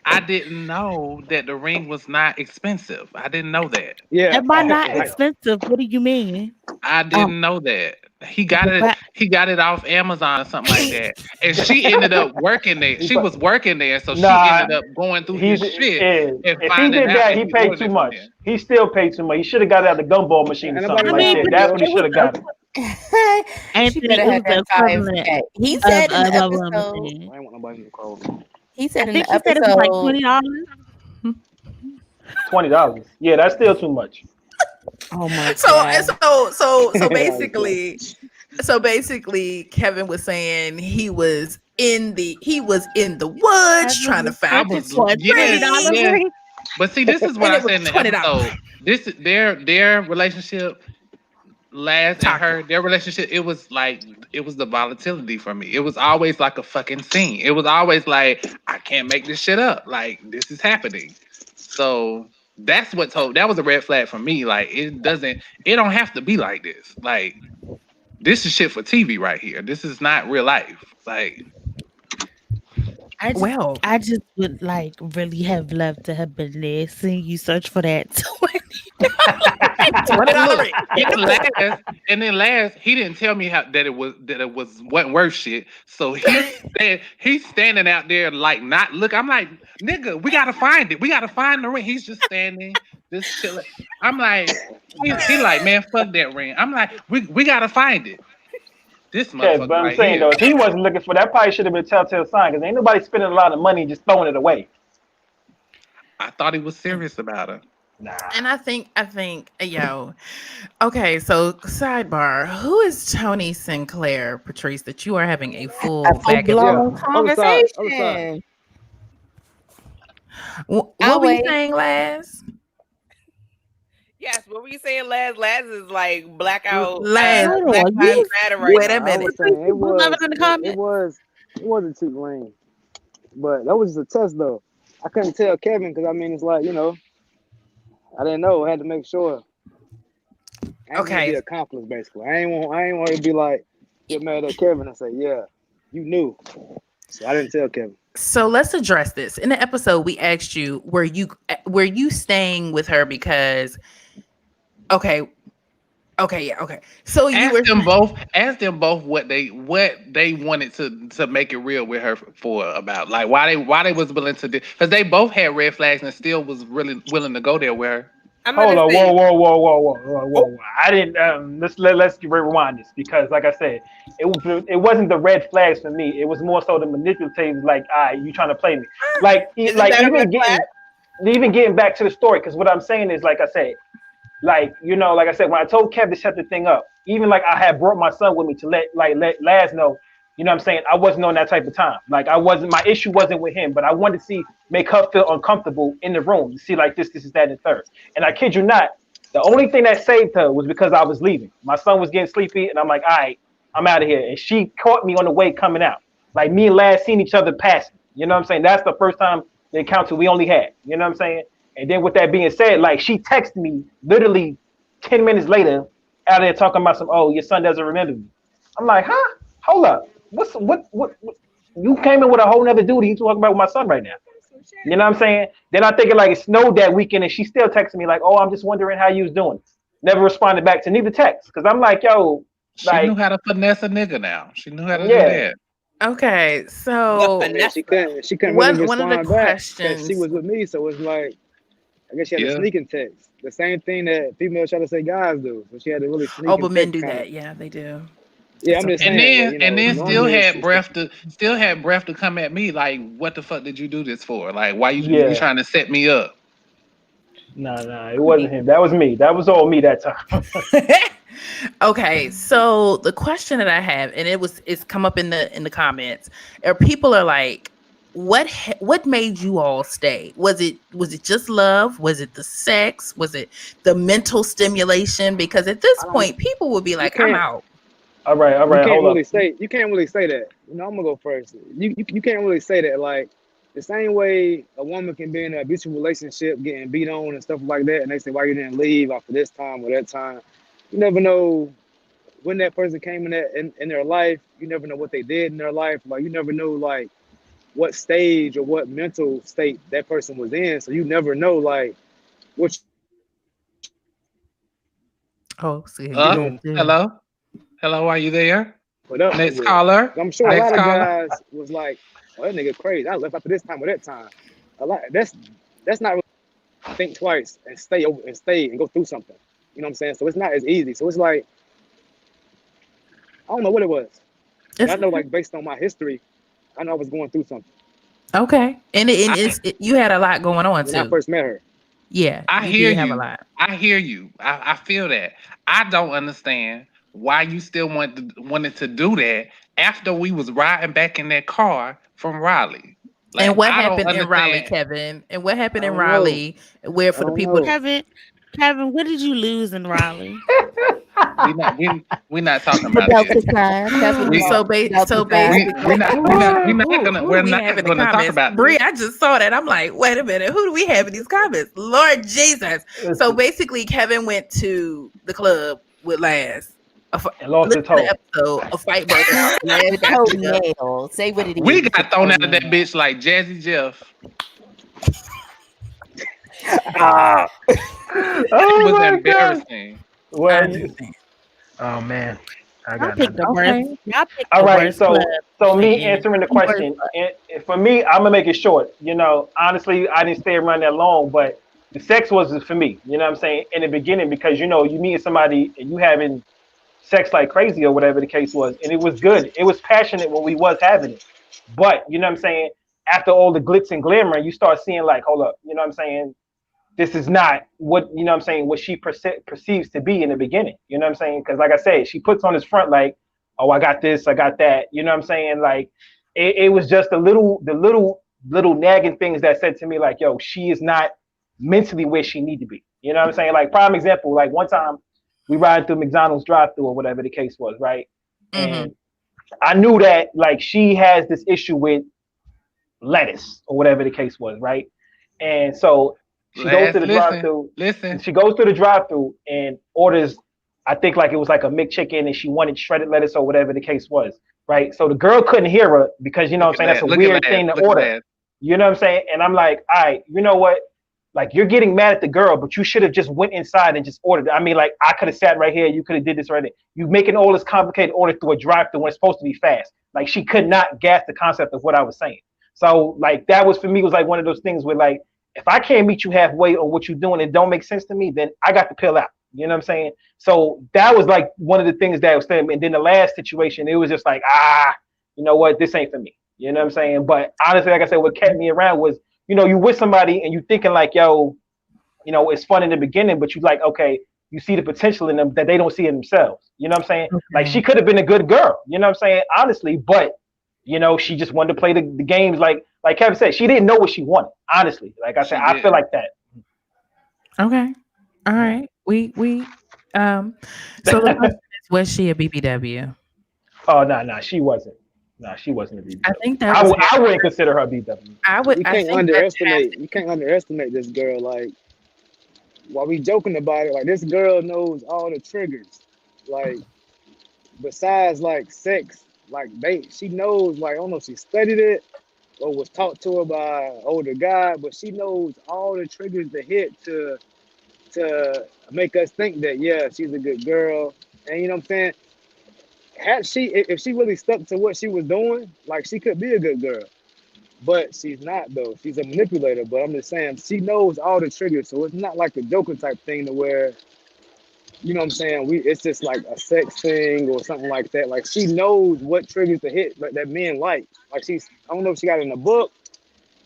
I didn't know that the ring was not expensive. I didn't know that. Yeah. And by not expensive, what do you mean? I didn't know that. He got it. But- He got it off Amazon or something like that. And she ended up working there. She was working there, so she ended up going through his shit and If he finding did out that, that he he paid ordered too it from much. there. He still paid too much. He should have got it at the gumball machine or something I like mean, that. That's what he should have got it. Anthony, better it have was the that 5 equivalent K. He of said in a the bubble episode. machine. I ain't want nobody to call. He I said in think the he said it was like episode. $20. $20. Yeah, that's still too much. Oh my So god. so basically, Kevin was saying he was in the woods trying to I find was this $20 yeah. ring. But see, this is what And I it was said in the $20. episode. This their relationship Last and her, their relationship, it was the volatility for me. It was always like a fucking scene. It was always like, I can't make this shit up. Like, this is happening. So that was a red flag for me. Like, it don't have to be like this. Like, this is shit for TV right here. This is not real life. Like, Well, I just would like really have loved to have been there, seeing you search for that. $20. and then last, he didn't tell me that it wasn't worth shit. So he's standing out there like not look. I'm like, nigga, we gotta find it. We gotta find the ring. He's just standing, just chilling. I'm like, he like, man, fuck that ring. I'm like, we gotta find it. This Yeah, motherfucker but I'm right saying here. though, if he wasn't looking for that, probably should have been a telltale sign because ain't nobody spending a lot of money just throwing it away. I thought he was serious about her. Nah. And I think, yo, okay. So sidebar: who is Tony Sinclair, Patrice? That you are having a full back and blown forth. Other side. conversation. What I'll were you wait. saying, Laz? Yes, what were you saying, Laz? Laz is like blackout. Laz, Black hold on, Lives you- Matter right wait a now. I minute. was saying it Love it in the comments. wasn't too lame, but that was just a test though. I couldn't tell Kevin because I mean it's like I didn't know. I had to make sure. I ain't want to be Okay. accomplice basically. I ain't want to be like get mad at Kevin and say yeah you knew. So I didn't tell Kevin. So let's address this. In the episode, we asked you, were you staying with her because? Okay. Yeah. Okay. So you were. Ask them both what they wanted to make it real with her for about, like why they was willing to do, because they both had red flags and still was really willing to go there with her. I'm Hold gonna on, say, whoa. I didn't. Let's rewind this because, like I said, it wasn't the red flags for me. It was more so the manipulative. Like, you trying to play me? Like, Isn't like that a red flag? even getting back to the story. Because what I'm saying is, like I said, like like I said, when I told Kev to shut the thing up, even like I had brought my son with me to let Laz know. You know what I'm saying? I wasn't on that type of time. Like my issue wasn't with him, but I wanted to make her feel uncomfortable in the room to see like this is that and third. And I kid you not, the only thing that saved her was because I was leaving. My son was getting sleepy and I'm like, all right, I'm out of here. And she caught me on the way coming out. Like me and Laz seen each other passing. You know what I'm saying? That's the first time the encounter we only had. You know what I'm saying? And then with that being said, like she texted me literally 10 minutes later out there talking about your son doesn't remember me. I'm like, huh? Hold up. What you came in with a whole nother duty. You talking about with my son right now. You know what I'm saying? Then I think it snowed that weekend and she still texted me like, oh, I'm just wondering how you was doing. Never responded back to neither text. Cause I'm like, yo, She knew how to finesse a nigga now. She knew how to do yeah. that. Okay. The So I mean, finesse. she couldn't One really of the respond back questions. because she was with me. So it's like I guess she had Yeah. a sneaking text. The same thing that females try to say guys do. So she had to really sneak Oh, and but men text do kinda. that. Yeah, they do. Yeah, It's I'm just okay. saying. But And then still normally had it's breath to come at me like, what the fuck did you do this for? Like, why you Yeah. trying to set me up? Nah, it wasn't him. That was me. That was all me that time. Okay, so the question that I have, and it's come up in the comments, or people are like, what made you all stay? Was it just love? Was it the sex? Was it the mental stimulation? Because at this point, people would be like, I'm can't- out. All right. you can't Hold really up. say you can't really say that. I'm gonna go first. You can't really say that. Like the same way a woman can be in an abusive relationship, getting beat on and stuff like that, and they say why you didn't leave after this time or that time. You never know when that person came in their life. You never know what they did in their life. Like you never know like what stage or what mental state that person was in. So you never know like what Oh, see, Hello, are you there? put up Next with. caller. I'm sure a Next lot of caller. guys was like, "Oh, that nigga crazy. I left after this time or that time." A lot. That's not really think twice and stay and go through something. You know what I'm saying? So it's not as easy. So it's like I don't know what it was. But I know like based on my history, I know I was going through something Okay, and you had a lot going on when I too. first met her. Yeah, I you hear did have a you. lot. I hear you. I feel that. I don't understand why you still wanted to do that after we was riding back in that car from Raleigh. Like, And what I don't happened in Raleigh, understand. Kevin? And what happened I in don't know. Raleigh? Where I for the don't people? know. Kevin, what did you lose in Raleigh? we not talking The about Delta that. side. Definitely We- So, not. so Delta We side. basically, we're who do we not have in the gonna talk comments? about Bree, I just saw that. I'm like, wait a minute, who do we have in these comments? Lord Jesus. So basically, Kevin went to the club with Laz. And lost Listen his to the toe. episode. A fight broke out. Laz The got beat up. toenail. Say what it is. We The got thrown out of that toenail. bitch like Jazzy Jeff. Ah. It Oh was my god. embarrassing. I Well, understand. oh man, I Y'all got picked nothing. the worst. Y'all picked All the right, worst club. so me again. answering the The worst question, club. and for me, I'm gonna make it short. You know, honestly, I didn't stay around that long, but the sex was for me. You know what I'm saying? In the beginning, because you know, you meeting somebody and you having sex like crazy or whatever the case was, and it was good. It was passionate when we was having it. But you know what I'm saying? After all the glitz and glamour, you start seeing like, hold up, you know what I'm saying? This is not what you know what I'm saying, what she perceives to be in the beginning. You know what I'm saying? Because like I said, she puts on this front like, oh, I got this, I got that. You know what I'm saying? Like it was just the little nagging things that said to me like, yo, she is not mentally where she need to be. You know what I'm saying? Like prime example, like one time we ride through McDonald's drive-through or whatever the case was, right? Mm-hmm. And I knew that like she has this issue with lettuce or whatever the case was, right? And so she goes to the drive-through. Listen. She goes to the drive-through and orders, I think like it was like a McChicken, and she wanted shredded lettuce or whatever the case was, right? So the girl couldn't hear her because you know what I'm saying, that's a weird thing to order. You know what I'm saying? And I'm like, all right, you know what? Like you're getting mad at the girl, but you should have just went inside and just ordered it. I mean, like I could have sat right here, you could have did this right there. You making all this complicated order through a drive-through when it's supposed to be fast. Like she could not grasp the concept of what I was saying. So like that was for me was like one of those things where like if I can't meet you halfway on what you're doing and don't make sense to me, then I got to peel out. You know what I'm saying? So that was like one of the things that was saying. And then the last situation, it was just like, you know what, this ain't for me. You know what I'm saying? But honestly, like I said, what kept me around was, you know, you with somebody and you thinking like, yo, you know, it's fun in the beginning, but you like, okay, you see the potential in them that they don't see in themselves. You know what I'm saying? Okay. Like she could have been a good girl, you know what I'm saying? Honestly, but you know, she just wanted to play the games like Kevin said, she didn't know what she wanted. Honestly, like I said, I feel like that. Okay. All right. We so the question is, was she a BBW? Oh no, she wasn't. No, she wasn't a BBW. I think that was I wouldn't consider her a BBW. I would You I can't think that's underestimate. You can't underestimate this girl. Like while we joking about it, like this girl knows all the triggers. Like besides like sex, like she knows. Like I don't know if she studied it or was taught to her by an older guy, but she knows all the triggers to hit to make us think that yeah, she's a good girl. And you know what I'm saying? Had she, if she really stuck to what she was doing, like she could be a good girl. But she's not though. She's a manipulator. But I'm just saying she knows all the triggers, so it's not like a joker type thing to where, you know what I'm saying, it's just like a sex thing or something like that. Like she knows what triggers to hit that men like. Like I don't know if she got it in a book.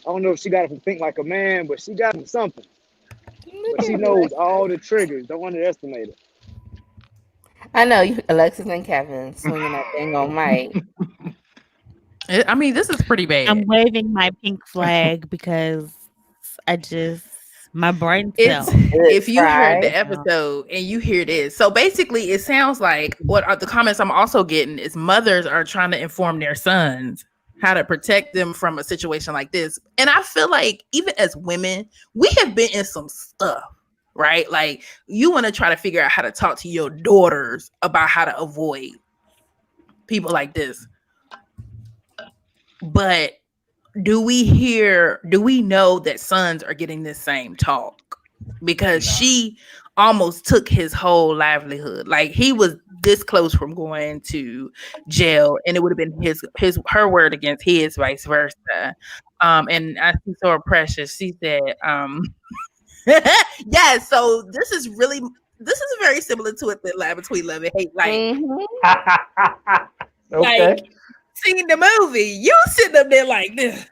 I don't know if she got it from Think Like a Man, but she got it from something. But she knows all the triggers. Don't underestimate it. I know you, Alexis and Kevin, swinging that thing on Mike. I mean, this is pretty bad. I'm waving my pink flag because my brain It's cell. if you heard the fried. episode and you hear this. So basically, it sounds like what are the comments I'm also getting is mothers are trying to inform their sons how to protect them from a situation like this. And I feel like even as women, we have been in some stuff, right? Like you want to try to figure out how to talk to your daughters about how to avoid people like this. But do we know that sons are getting this same talk? Because she almost took his whole livelihood. Like he was this close from going to jail, and it would have been her word against his, vice versa. And I see so precious. She said, yeah, so this is very similar to it that lie between love and hate. Like, Okay. like seeing the movie, you sitting up there like this.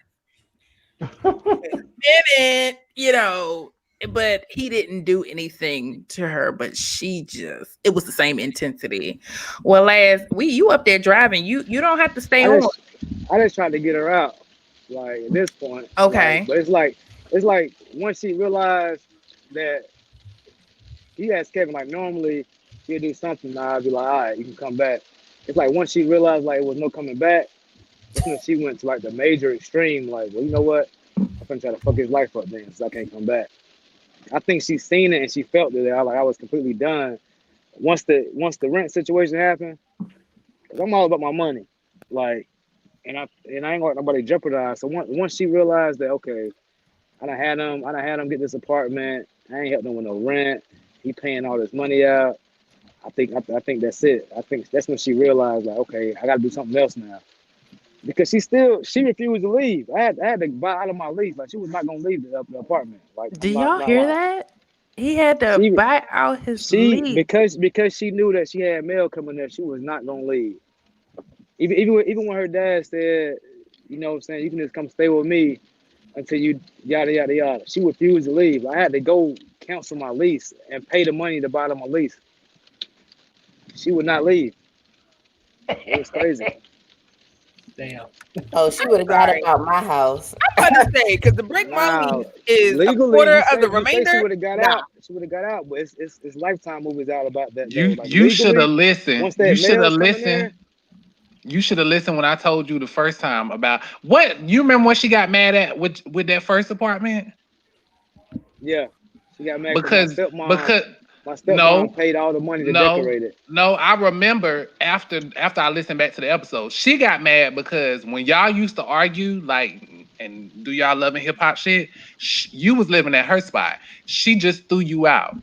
And you know, but he didn't do anything to her, but it was the same intensity. Well, you up there driving, you don't have to stay on. I just tried to get her out, like at this point. Okay. Like, but it's like once she realized that he asked Kevin, like normally she'll do something. I'll be like, all right, you can come back. It's like once she realized like it was no coming back, that's when she went to like the major extreme. Like, well, you know what? I'm gonna try to fuck his life up then, so I can't come back. I think she seen it and she felt it. I was completely done. Once the rent situation happened, 'cause I'm all about my money. Like, and I ain't gonna let nobody jeopardize. So once she realized that, okay, I done had him get this apartment. I ain't helping him with no rent. He paying all this money out. I think that's it. I think that's when she realized like, okay, I gotta do something else now. Because she refused to leave. I had to buy out of my lease. Like she was not gonna leave the apartment. Like Do I'm y'all not hear lying. that? He had to She buy out his she lease. because she knew that she had mail coming there, she was not gonna leave. Even when her dad said, you know what I'm saying, you can just come stay with me until you yada yada yada. She refused to leave. I had to go cancel my lease and pay the money to buy out of my lease. She would not leave. It was crazy. Damn. Oh, she would have got Sorry. up out my house. I'm about to say, because the break my Now, lease is a legally, quarter of the you say she remainder. would have got Nah. out. She would have got out, but it's Lifetime movies out about that though. Like You should have legally, listened. once You that should have mail's coming there, listened. You should have listened when I told you the first time about what you remember what she got mad at with that first apartment? yeah, she got mad Because because my stepmom no, paid all the money to no, decorate it. no. I remember after I listened back to the episode, she got mad because when y'all used to argue like and do y'all love and hip hop shit, you was living at her spot. She just threw you out.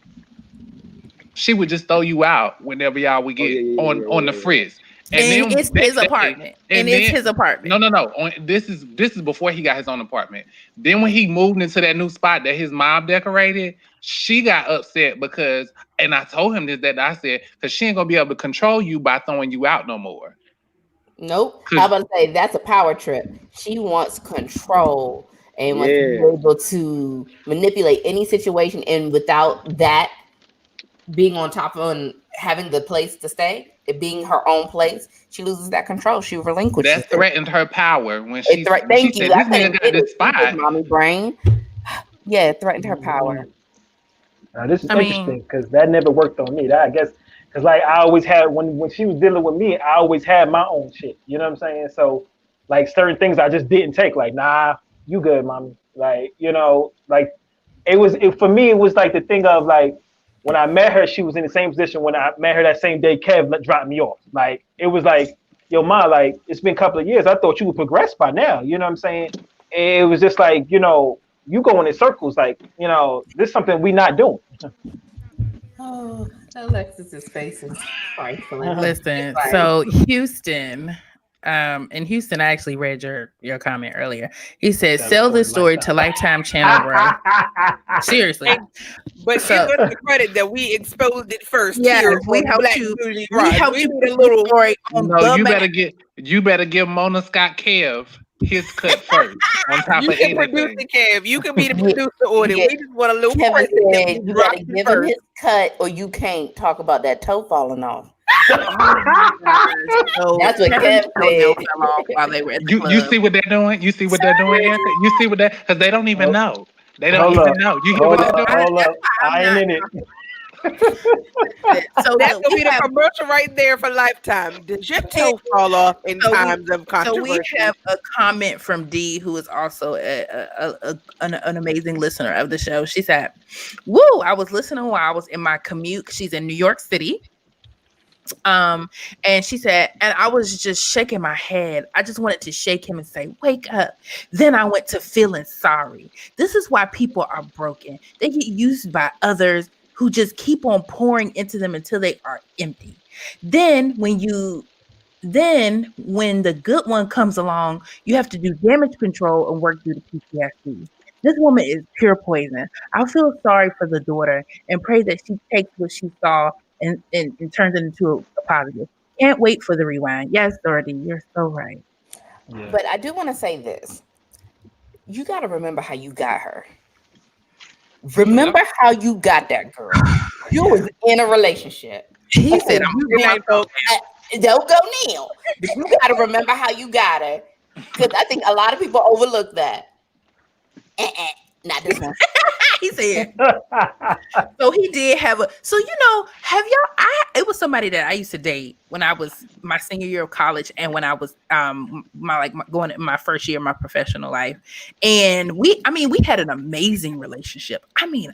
She would just throw you out whenever y'all would Oh get yeah, on the yeah. frizz. And And then it's that his day, apartment. And and it's then his apartment. no. This is before he got his own apartment. Then when he moved into that new spot that his mom decorated, she got upset because, and I told him this that I said, because she ain't gonna be able to control you by throwing you out no more. Nope. I 'Cause was about to say that's a power trip. She wants control and wants to be Yeah. able to manipulate any situation, and without that being on top of and having the place to stay, it being her own place, she loses that control. She relinquishes that it. threatened her power when It she thank you. said I this couldn't nigga got get this it. spot. Mommy brain. Yeah, it threatened her power. Now this is I mean, interesting because that never worked on me. That I guess because like I always had when she was dealing with me, I always had my own shit. You know what I'm saying? So like certain things I just didn't take. Like nah, you good, mommy. Like like for me it was like the thing of like when I met her, she was in the same position when I met her that same day. Kev dropped me off. Like it was like, yo, ma, like it's been a couple of years. I thought you would progress by now. You know what I'm saying? It was just like you going in circles. Like this is something we not doing. Oh, Alexis's face is trifling. listen. Right. So Houston, in Houston, I actually read your comment earlier. He said, "Sell this story to Lifetime Channel, bro." Seriously. But So- give us the credit that we exposed it first. Yes, here we on helped Black you. Bougie We Rods. helped We you need put a the little story on No, the you map. better give Mona Scott Kev his cut first on top You of can produce anything. the Kev. You can be the producer on it. Yeah. We just want a little Kevin credit that said we you dropped gotta it give him first. his cut, or you can't talk about that toe falling off. So That's what Kevin's Kev toenail said. fell off while they were at the You club. see what they're doing? You see what they're doing, Erica? You see what that because they don't even know. They don't Hold even up. know. You hear what they're doing? Hold up. I ain't in it. So That's look, gonna we be the have commercial right there for Lifetime. Did your toe fall off in times of So we controversy? have a comment from Dee, who is also an amazing listener of the show. She said, "Woo! I was listening while I was in my commute. She's in New York City. And she said, and I was just shaking my head. I just wanted to shake him and say, wake up. Then I went to feeling sorry. This is why people are broken. They get used by others who just keep on pouring into them until they are empty. Then when the good one comes along, you have to do damage control and work through the PTSD. This woman is pure poison. I feel sorry for the daughter and pray that she takes what she saw and turns it into a positive. Can't wait for the rewind. Yes, Dorothy, you're so right. Yeah. But I do want to say this. You got to remember how you got her. Remember how you got that girl. You was in a relationship. He said, you Good night, folks. don't go now. But you got to remember how you got her. Because I think a lot of people overlook that. Not this one. He said, so he did have a, so, have y'all, it was somebody that I used to date when I was my senior year of college and when I was, going in my first year of my professional life. And we had an amazing relationship. I mean,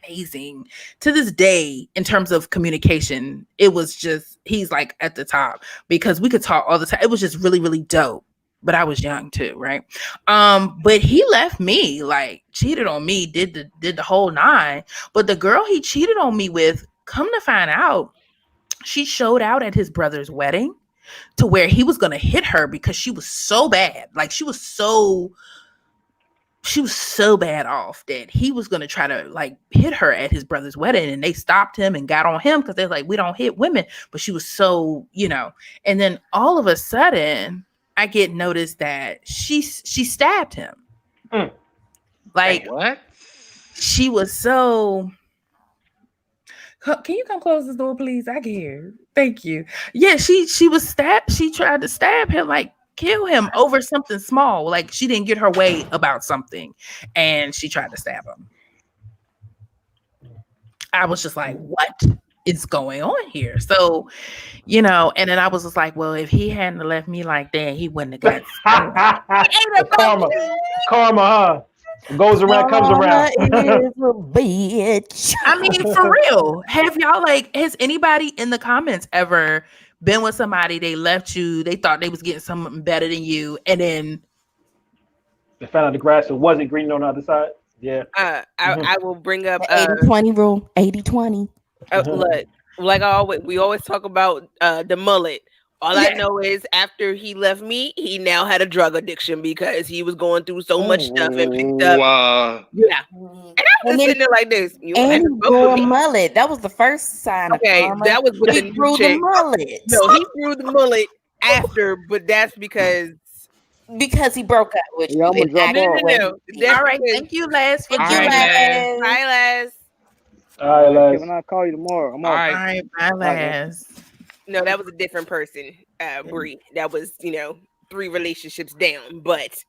amazing to this day in terms of communication. It was just, he's like at the top because we could talk all the time. It was just really, really dope. But I was young too, right? But he left me, like cheated on me, did the whole nine. But the girl he cheated on me with, come to find out, she showed out at his brother's wedding to where he was gonna hit her because she was so bad. Like she was so bad off that he was going to try to like hit her at his brother's wedding, and they stopped him and got on him because they're like, we don't hit women. But she was so, and then all of a sudden I get noticed that she stabbed him. Like what? She was so, can you come close this door, please? I can hear. Thank you. Yeah, she was stabbed. She tried to stab him, like kill him over something small. Like she didn't get her way about something and she tried to stab him. I was just like, what is going on here? So, and then I was just like, well, if he hadn't left me like that, he wouldn't have got karma, huh? Goes around, comes around. Is a bitch. I mean, for real. Have y'all has anybody in the comments ever been with somebody, they left you, they thought they was getting something better than you, and then they found out the grass wasn't green on the other side? Yeah. I will bring up 80-20 rule. 80-20. Look, like we always talk about the mullet. All I know is after he left me, he now had a drug addiction because he was going through so much stuff and picked up. Yeah. And I was sitting there like this. You and he grew a mullet. That was the first sign. Okay, that was with he grew the mullet. No, he grew the mullet after, but that's because he broke up with you. No. All right, thank you, Les. Thank you, Les. Bye, Les. All right, Les. When I call you tomorrow, I'm all right, bye, Les. No, that was a different person, Bree. That was, 3 relationships down, but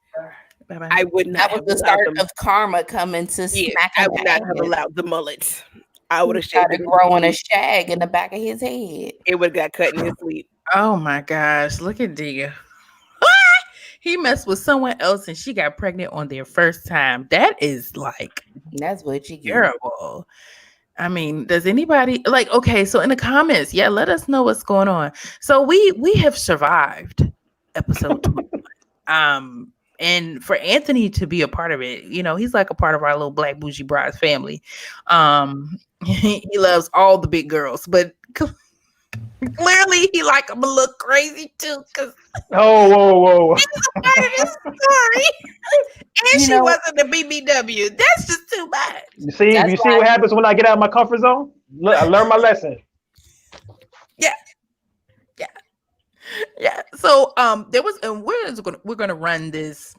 Bye-bye. I would not. That was the start of karma coming to smack him. I would not have allowed the mullet. I would have started growing a shag in the back of his head. It would have got cut in his sleep. Oh my gosh, look at Dia. He messed with someone else and she got pregnant on their first time. That is like, that's what you get. Terrible. I mean, does anybody okay, so in the comments, let us know what's going on. So we have survived episode 21. And for Anthony to be a part of it, he's like a part of our little Black Bougie Brides family. He loves all the big girls, but clearly he like them a little crazy too, because whoa. He's a part of this story. And she wasn't a BBW. That's just too much. You see what happens when I get out of my comfort zone? Look, I learned my lesson. Yeah. So there was, and we're gonna run this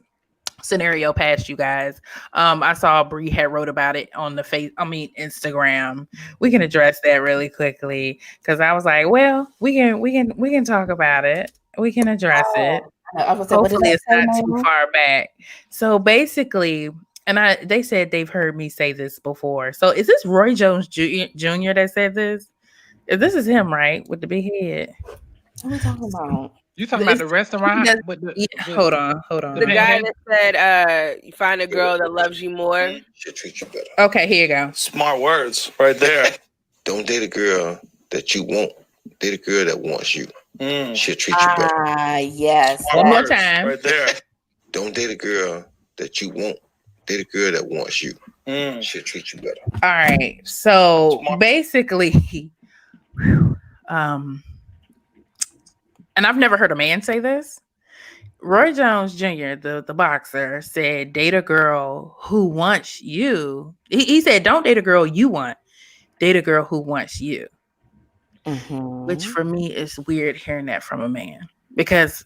scenario past you guys. I saw Bree had wrote about it on the Instagram. We can address that really quickly because I was like, well, we can talk about it. We can address it. Hopefully it's not too far back. So basically, and they said they've heard me say this before. So is this Roy Jones Jr. that said this? This is him, right? With the big head. What are we talking about? You talking about the restaurant? Hold on. The guy that said, you find a girl that loves you more. She'll treat you better. Okay, here you go. Smart words right there. Don't date a girl that you want. Date a girl that wants you. She'll treat you better. Yes. One more time. Right there. Don't date a girl that you want. Date a girl that wants you. She'll treat you better. All right. So basically, and I've never heard a man say this. Roy Jones Jr., the boxer, said, date a girl who wants you. He said, don't date a girl you want. Date a girl who wants you. Mm-hmm. Which for me is weird hearing that from a man. Because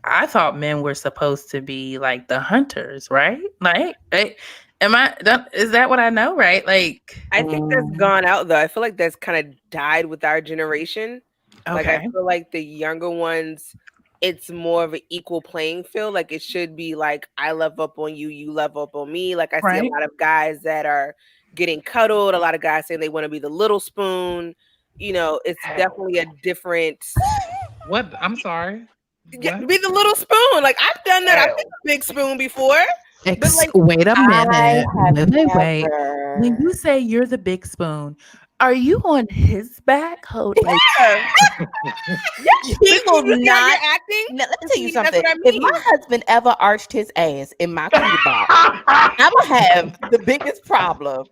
I thought men were supposed to be like the hunters, right? Like, is that what I know, right? Like, I think that's gone out, though. I feel like that's kind of died with our generation. Okay. Like, I feel like the younger ones, it's more of an equal playing field. Like, it should be like, I love up on you, you love up on me. Like, I see a lot of guys that are getting cuddled. A lot of guys saying they want to be the little spoon. You know, it's definitely a different. What? I'm sorry. Yeah, What? be the little spoon. Like I've done that. I've been a big spoon before. But like, Wait a minute. Wait. never. When you say you're the big spoon, are you on his back? Hold like, He will you're not. acting. Now, let me tell you That's something. what I If mean. my husband ever arched his ass in my cootie box, I would have the biggest problem.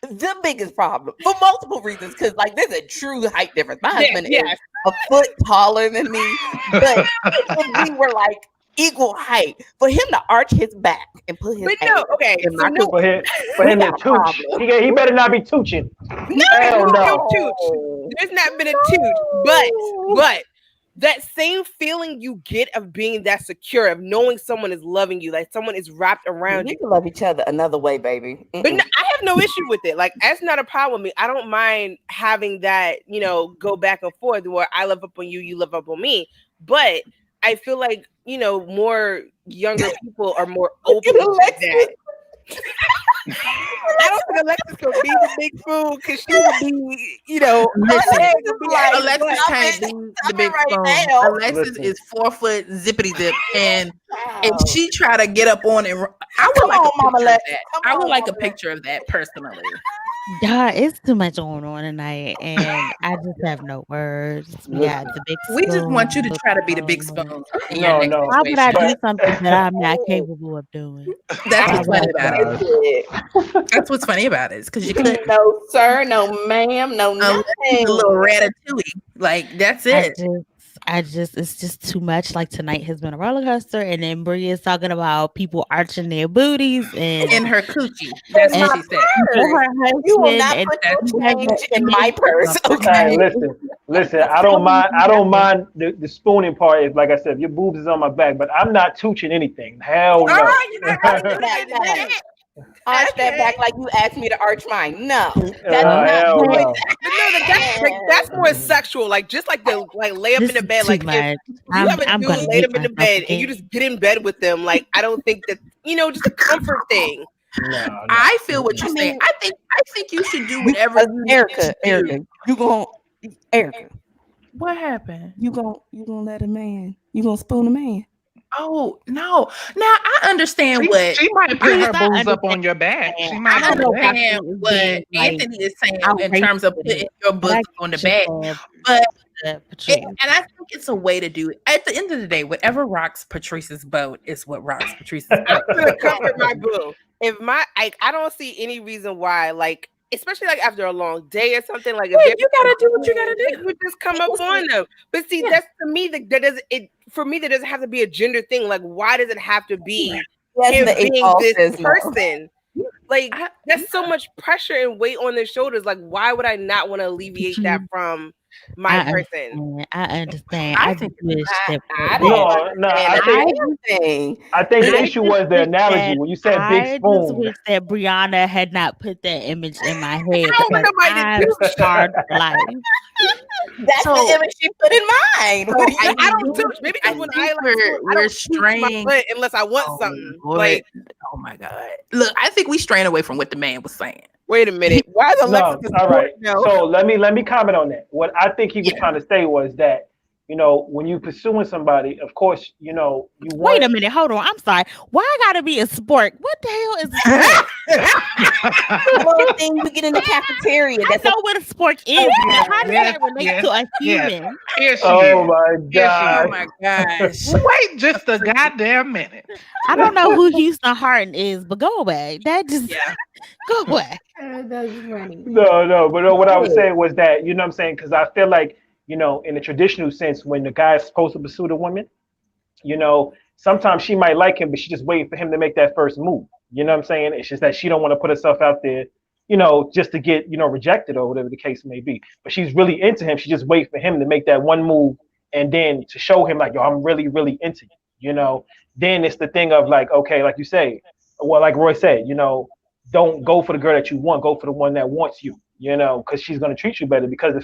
The biggest problem for multiple reasons, because like there's a true height difference. My husband is a foot taller than me, but if we were like equal height, for him to arch his back and put his But ass no, okay. in So my no, cootie, For him We to got a tooch, problem. he better not be tooching. Hell no no. tooch. There's not been a tooch, but that same feeling you get of being that secure, of knowing someone is loving you, like someone is wrapped We around need you. to love each other another way, baby. But no, I have no issue with it. Like that's not a problem with me. I don't mind having that, you know, go back and forth where I love up on you, you love up on me. But I feel like, you know, more younger people are more open to that. I don't think Alexis could be the big spoon because she would be, you know, Listen, her leg would be like, Alexis can't be the big right spoon. now. Alexis Listen. is 4 foot zippity zip, and Wow. she try to get up on it. I would Come like on, a Mama picture of Lex. that. Come I would on, like a Mama picture of that personally. Yeah, it's too much going on tonight, and I just have no words. We got the big We just want you to spoon. try to be the big spoon in No, your next no. Why would I situation. do something that I'm not capable of doing? That's Why what's would I funny do about that? it. That's what's funny about it, because you could No, sir. No, ma'am. No, unless nothing. it's a little ratatouille. Like that's it. It's just too much. Like tonight has been a roller coaster, and then Bria is talking about people arching their booties and In her coochie. That's what she said. her You will husband not and put your that- change in my purse. Hey, Okay. listen. I don't mind the spooning part. If, like I said, if your boobs is on my back, but I'm not tooching anything. Hell no. Arch that back like you asked me to arch mine. No, that's hell not. no. But no, that's more sexual. Like just like the lay up This in the is bed. too Like if much. you have a I'm dude gonna laid hate up in the myself bed and you again. just get in bed with them, like I don't think that, you know, just a comfort thing. No. I feel what you're saying. I think you should do whatever you need to do. Erica, Erica, What happened? You gonna let a man? You gonna spoon a man? Oh no! Now I understand what She might put Please her not boobs up on understand. your back. She I might I do don't know that. understand Roxy is what being, like, Anthony is saying in outrageous terms of with putting it. your But bosom I on the just back, have but Patrice. and I think it's a way to do it. At the end of the day, whatever rocks Patrice's boat is what rocks Patrice's boat. I'm gonna comfort my boo. If I don't see any reason why, like, especially like after a long day or something, like Yeah, you gotta do what you gotta do. You just come up on them. But see, that's to me that doesn't it for me that doesn't have to be a gender thing. Like, why does it have to be him being this person? Like that's so much pressure and weight on their shoulders. Like, why would I not want to alleviate that from my person? I understand. I I think just wish that I think the issue was the analogy when you said big I spoon. just wish that Brianna had not put that image in my head I don't because want nobody to I'm hard for life. That's the image she put in mine. What do you I don't do maybe because when I we're straying my butt unless I want something. Like, oh my god! Look, I think we straying away from what the man was saying. wait a minute. Why is Alexis? All right. No. So let me comment on that. What I think he was trying to say was that, you know, when you pursuing somebody, of course, you know, you want. Wait a minute, hold on. I'm sorry. Why I gotta be a spork? What the hell is a spork? One thing you get in the cafeteria. I know what a spork is. But how does that relate to a human? Here she Oh is. my god! Oh my gosh! Wait just a goddamn minute. I don't know who Houston Harden is, but go away. That just go away. No, but what I was saying was that, you know what I'm saying? Because I feel like, you know, in the traditional sense, when the guy's supposed to pursue the woman, you know, sometimes she might like him, but she's just waiting for him to make that first move. You know what I'm saying? It's just that she don't want to put herself out there, you know, just to get, you know, rejected or whatever the case may be. But she's really into him. She just waits for him to make that one move and then to show him like, yo, I'm really, really into you. You know, then it's the thing of like, okay, like you say, well, like Roy said, you know, don't go for the girl that you want, go for the one that wants you, you know, because she's going to treat you better because the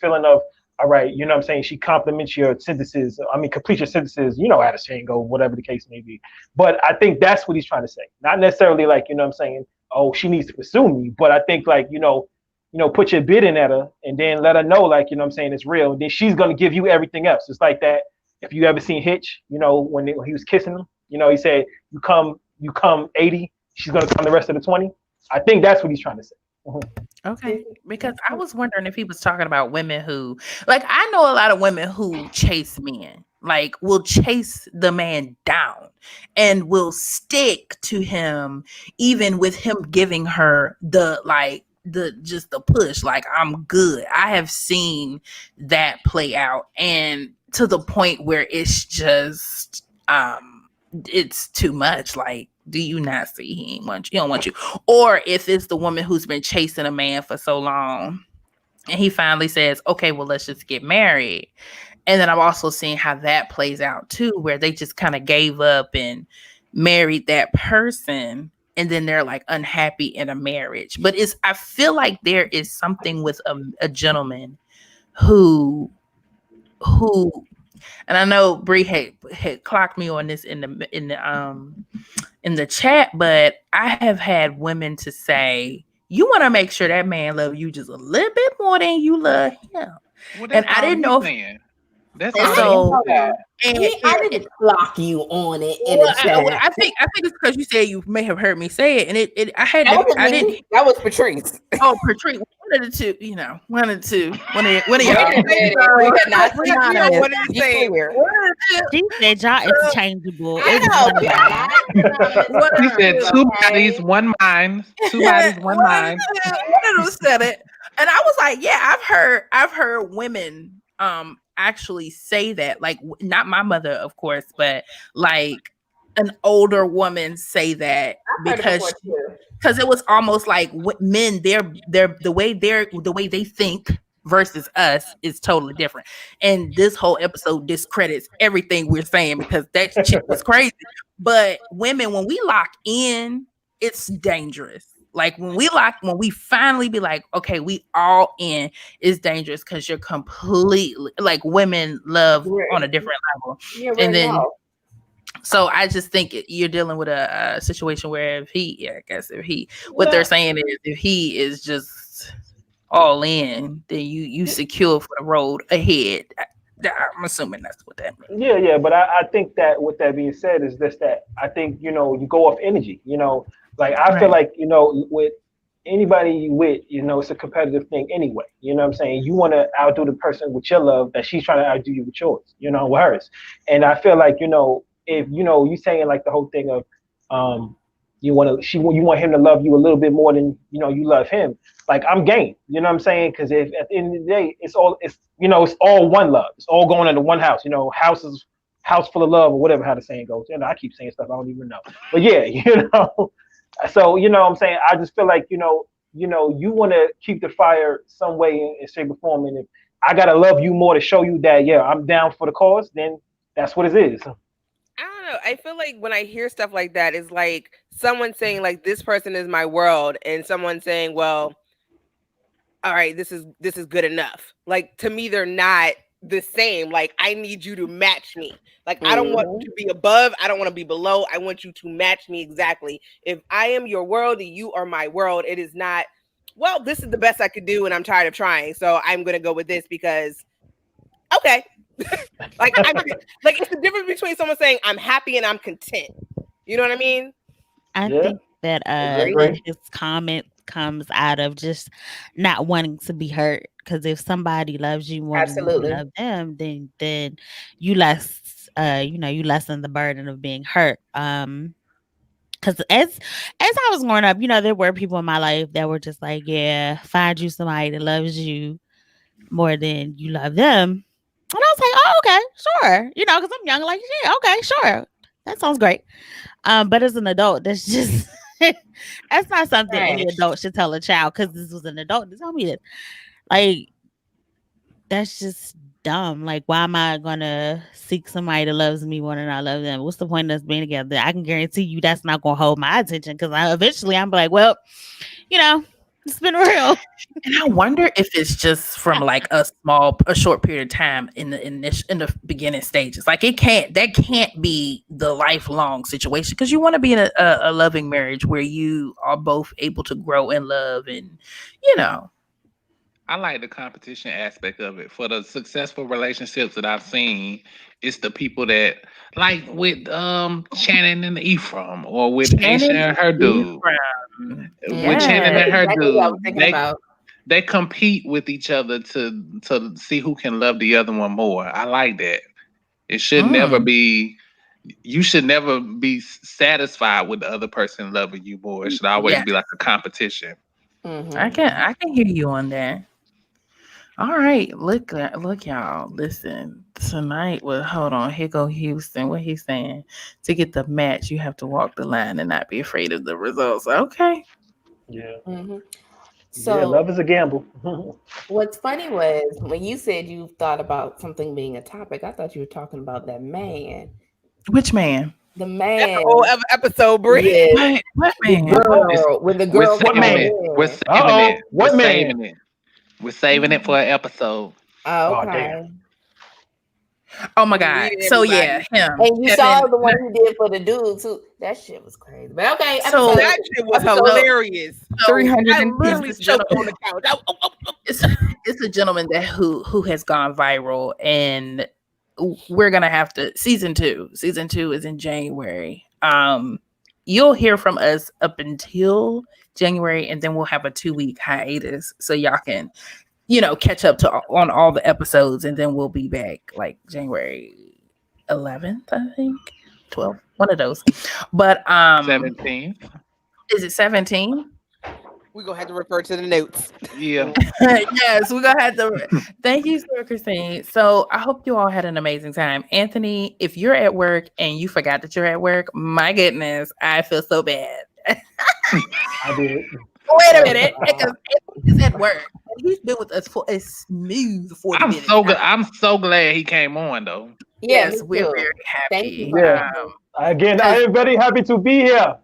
feeling of, all right, you know what I'm saying? She compliments your synthesis. I mean, complete your synthesis, you know how to say go, whatever the case may be. But I think that's what he's trying to say. Not necessarily like, you know what I'm saying, oh, she needs to pursue me. But I think like, put your bid in at her and then let her know, like, what I'm saying, it's real. And then she's gonna give you everything else. It's like that. If you ever seen Hitch, when he was kissing him, he said, you come 80, she's gonna come the rest of the 20. I think that's what he's trying to say. Okay, because I was wondering if he was talking about women who, like, I know a lot of women who chase men, like, will chase the man down and will stick to him, even with him giving her the push, like, I'm good. I have seen that play out, and to the point where it's just, it's too much. Like, do you not see he ain't want you? He don't want you. Or if it's the woman who's been chasing a man for so long and he finally says, okay, well, let's just get married. And then I've also seen how that plays out too, where they just kind of gave up and married that person. And then they're like unhappy in a marriage. But I feel like there is something with a gentleman who, and I know Bree had clocked me on this in the chat, but I have had women to say, you want to make sure that man love you just a little bit more than you love him. Well, and I didn't know that's so. I didn't clock you on it in Well, the chat. I think it's because you said you may have heard me say it, and that was Patrice. Oh, Patrice, one of the two, one of the two, one of y'all. She said y'all interchangeable. She said two bodies, one mind. Two bodies, one mind. One of them said it, and I was like, yeah, I've heard women actually say that, like, not my mother, of course, but like an older woman say that because it was almost like men, they're the way they think versus us is totally different. And this whole episode discredits everything we're saying because that shit was crazy. But women, when we lock in, it's dangerous. Like when we finally be like, okay, we all in, is dangerous because you're completely, like, women love on a different level. And then so I just think you're dealing with a situation where what they're saying is if he is just all in, then you secure for the road ahead. I'm assuming that's what that means. Yeah, but I think that with that being said is this, that I think, you go off energy, like I feel like, with anybody you with, it's a competitive thing anyway. You know what I'm saying? You want to outdo the person with your love that she's trying to outdo you with yours, with hers. And I feel like, if you saying like the whole thing of you want him to love you a little bit more than you love him, like I'm game. You know what I'm saying? Because if at the end of the day it's all one love. It's all going into one house. House full of love, or whatever how the saying goes. I keep saying stuff I don't even know. But yeah, So what I'm saying, I just feel like you want to keep the fire some way in shape or form. And if I gotta love you more to show you that I'm down for the cause, then that's what it is. I don't know. I feel like when I hear stuff like that, it's like someone saying like this person is my world, and someone saying, well, all right, this is good enough. Like to me, they're not the same. Like I need you to match me. Like I don't want you to be above, I don't want to be below. I want you to match me exactly. If I am your world and you are my world, it is not, well, this is the best I could do and I'm tired of trying, so I'm gonna go with this because okay. like it's the difference between someone saying I'm happy and I'm content. You know what I mean? I think that his comment comes out of just not wanting to be hurt. Because if somebody loves you more than you love them, then you you lessen the burden of being hurt. Because as I was growing up, there were people in my life that were just like, yeah, find you somebody that loves you more than you love them. And I was like, oh, okay, sure. Because I'm young, like, yeah, okay, sure. That sounds great. But as an adult, that's just that's not something any adult should tell a child, because this was an adult to tell me this. Like, that's just dumb. Like, why am I gonna seek somebody that loves me more than I love them? What's the point of us being together? I can guarantee you that's not gonna hold my attention, because eventually I'm like, well, It's been real. And I wonder if it's just from like a short period of time in the beginning stages. Like that can't be the lifelong situation, because you want to be in a loving marriage where you are both able to grow in love, and I like the competition aspect of it. For the successful relationships that I've seen, it's the people that, like with Shannon and Ephraim, or with Aisha and her dude. With Shannon and her exactly what I was dude, thinking about. they compete with each other to see who can love the other one more. I like that. It should never be. You should never be satisfied with the other person loving you more. It should always be like a competition. I can hear you on that. All right, look, y'all. Listen, tonight. Well, hold on. Here go Houston. What he's saying: to get the match, you have to walk the line and not be afraid of the results. Okay. Yeah. So yeah, love is a gamble. what's funny was when you said you thought about something being a topic, I thought you were talking about that man. Which man? The man. That's a whole other episode, Brie. Yes. What man? The girl. When the girl We're saving it. We're saving it. What We're man? saving it. We're saving it for an episode. Oh, Oh, okay. damn. Oh my God. So yeah, him. And you saw the one he did for the dude too. That shit was crazy. But okay, So that shit was hilarious. 300 I literally choked on the couch. It's a gentleman that who has gone viral, and we're gonna have to season 2. Season 2 is in January. You'll hear from us up until January, and then we'll have a 2-week hiatus so y'all can catch up on all the episodes, and then we'll be back like January 11th, I think, 12th, one of those. But 17. Is it 17? We're gonna have to refer to the notes. Yeah. Yes, we're gonna have to. Thank you, Sir Christine. So I hope you all had an amazing time. Anthony, if you're at work and you forgot that you're at work, my goodness, I feel so bad. I did. Wait a minute, because Anthony's at work. He's been with us for a smooth 40 minutes. I'm so glad he came on though. Yes, we're very happy. Thank you. Again, I am very happy to be here.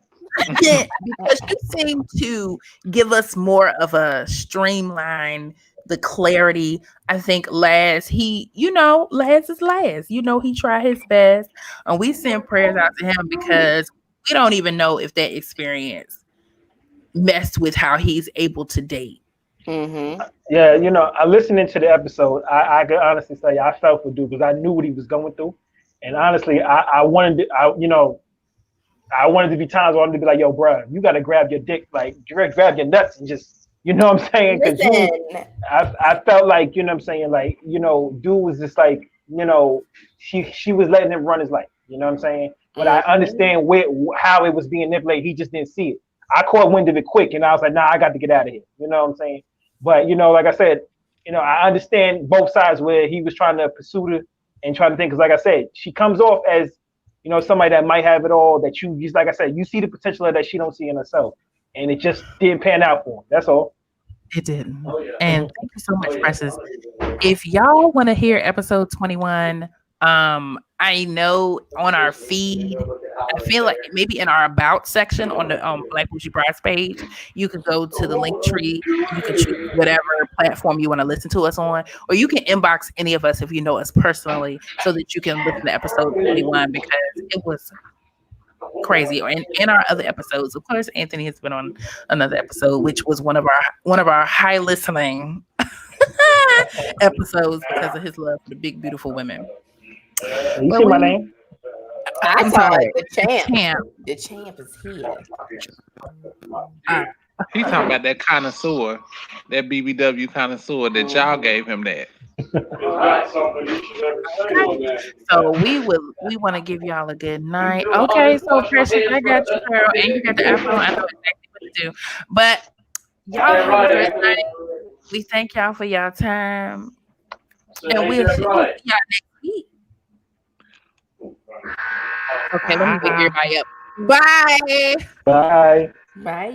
Yeah, because you seem to give us more of a streamline, the clarity. I think Laz is Laz. He tried his best, and we send prayers out to him, because we don't even know if that experience messed with how he's able to date. Yeah, I listening to the episode. I could honestly say I felt for dude, because I knew what he was going through, and honestly, I wanted to be times where I wanted to be like, yo, bro, you got to grab your dick, like grab your nuts and just, you know what I'm saying? Because I felt like, you know what I'm saying? Like, dude was just like, she was letting him run his life, you know what I'm saying? But I understand how it was being manipulated. He just didn't see it. I caught wind of it quick, and I was like, nah, I got to get out of here. You know what I'm saying? But, like I said, I understand both sides where he was trying to pursue her and trying to think, because like I said, she comes off as, somebody that might have it all, that you just, like I said, you see the potential that she don't see in herself. And it just didn't pan out for him. That's all. It didn't. And thank you so much, Precious. If y'all want to hear episode 21, I know on our feed, I feel like maybe in our about section on the Black Bougie Brides page, you can go to the link tree. You can choose whatever platform you want to listen to us on, or you can inbox any of us if you know us personally, so that you can listen to episode 21, because it was crazy. And in our other episodes, of course, Anthony has been on another episode, which was one of our high listening episodes because of his love for the big, beautiful women. You see my name? I saw it. The champ. The champ is here. He's talking about that connoisseur, that BBW connoisseur that y'all gave him that. So we want to give y'all a good night. Okay, so Precious, I got you, girl, and you got the iPhone. I know exactly what to do. But y'all have a great night. We thank y'all for y'all time, and we'll see y'all next week. Okay, let me get everybody up. Bye. Bye. Bye.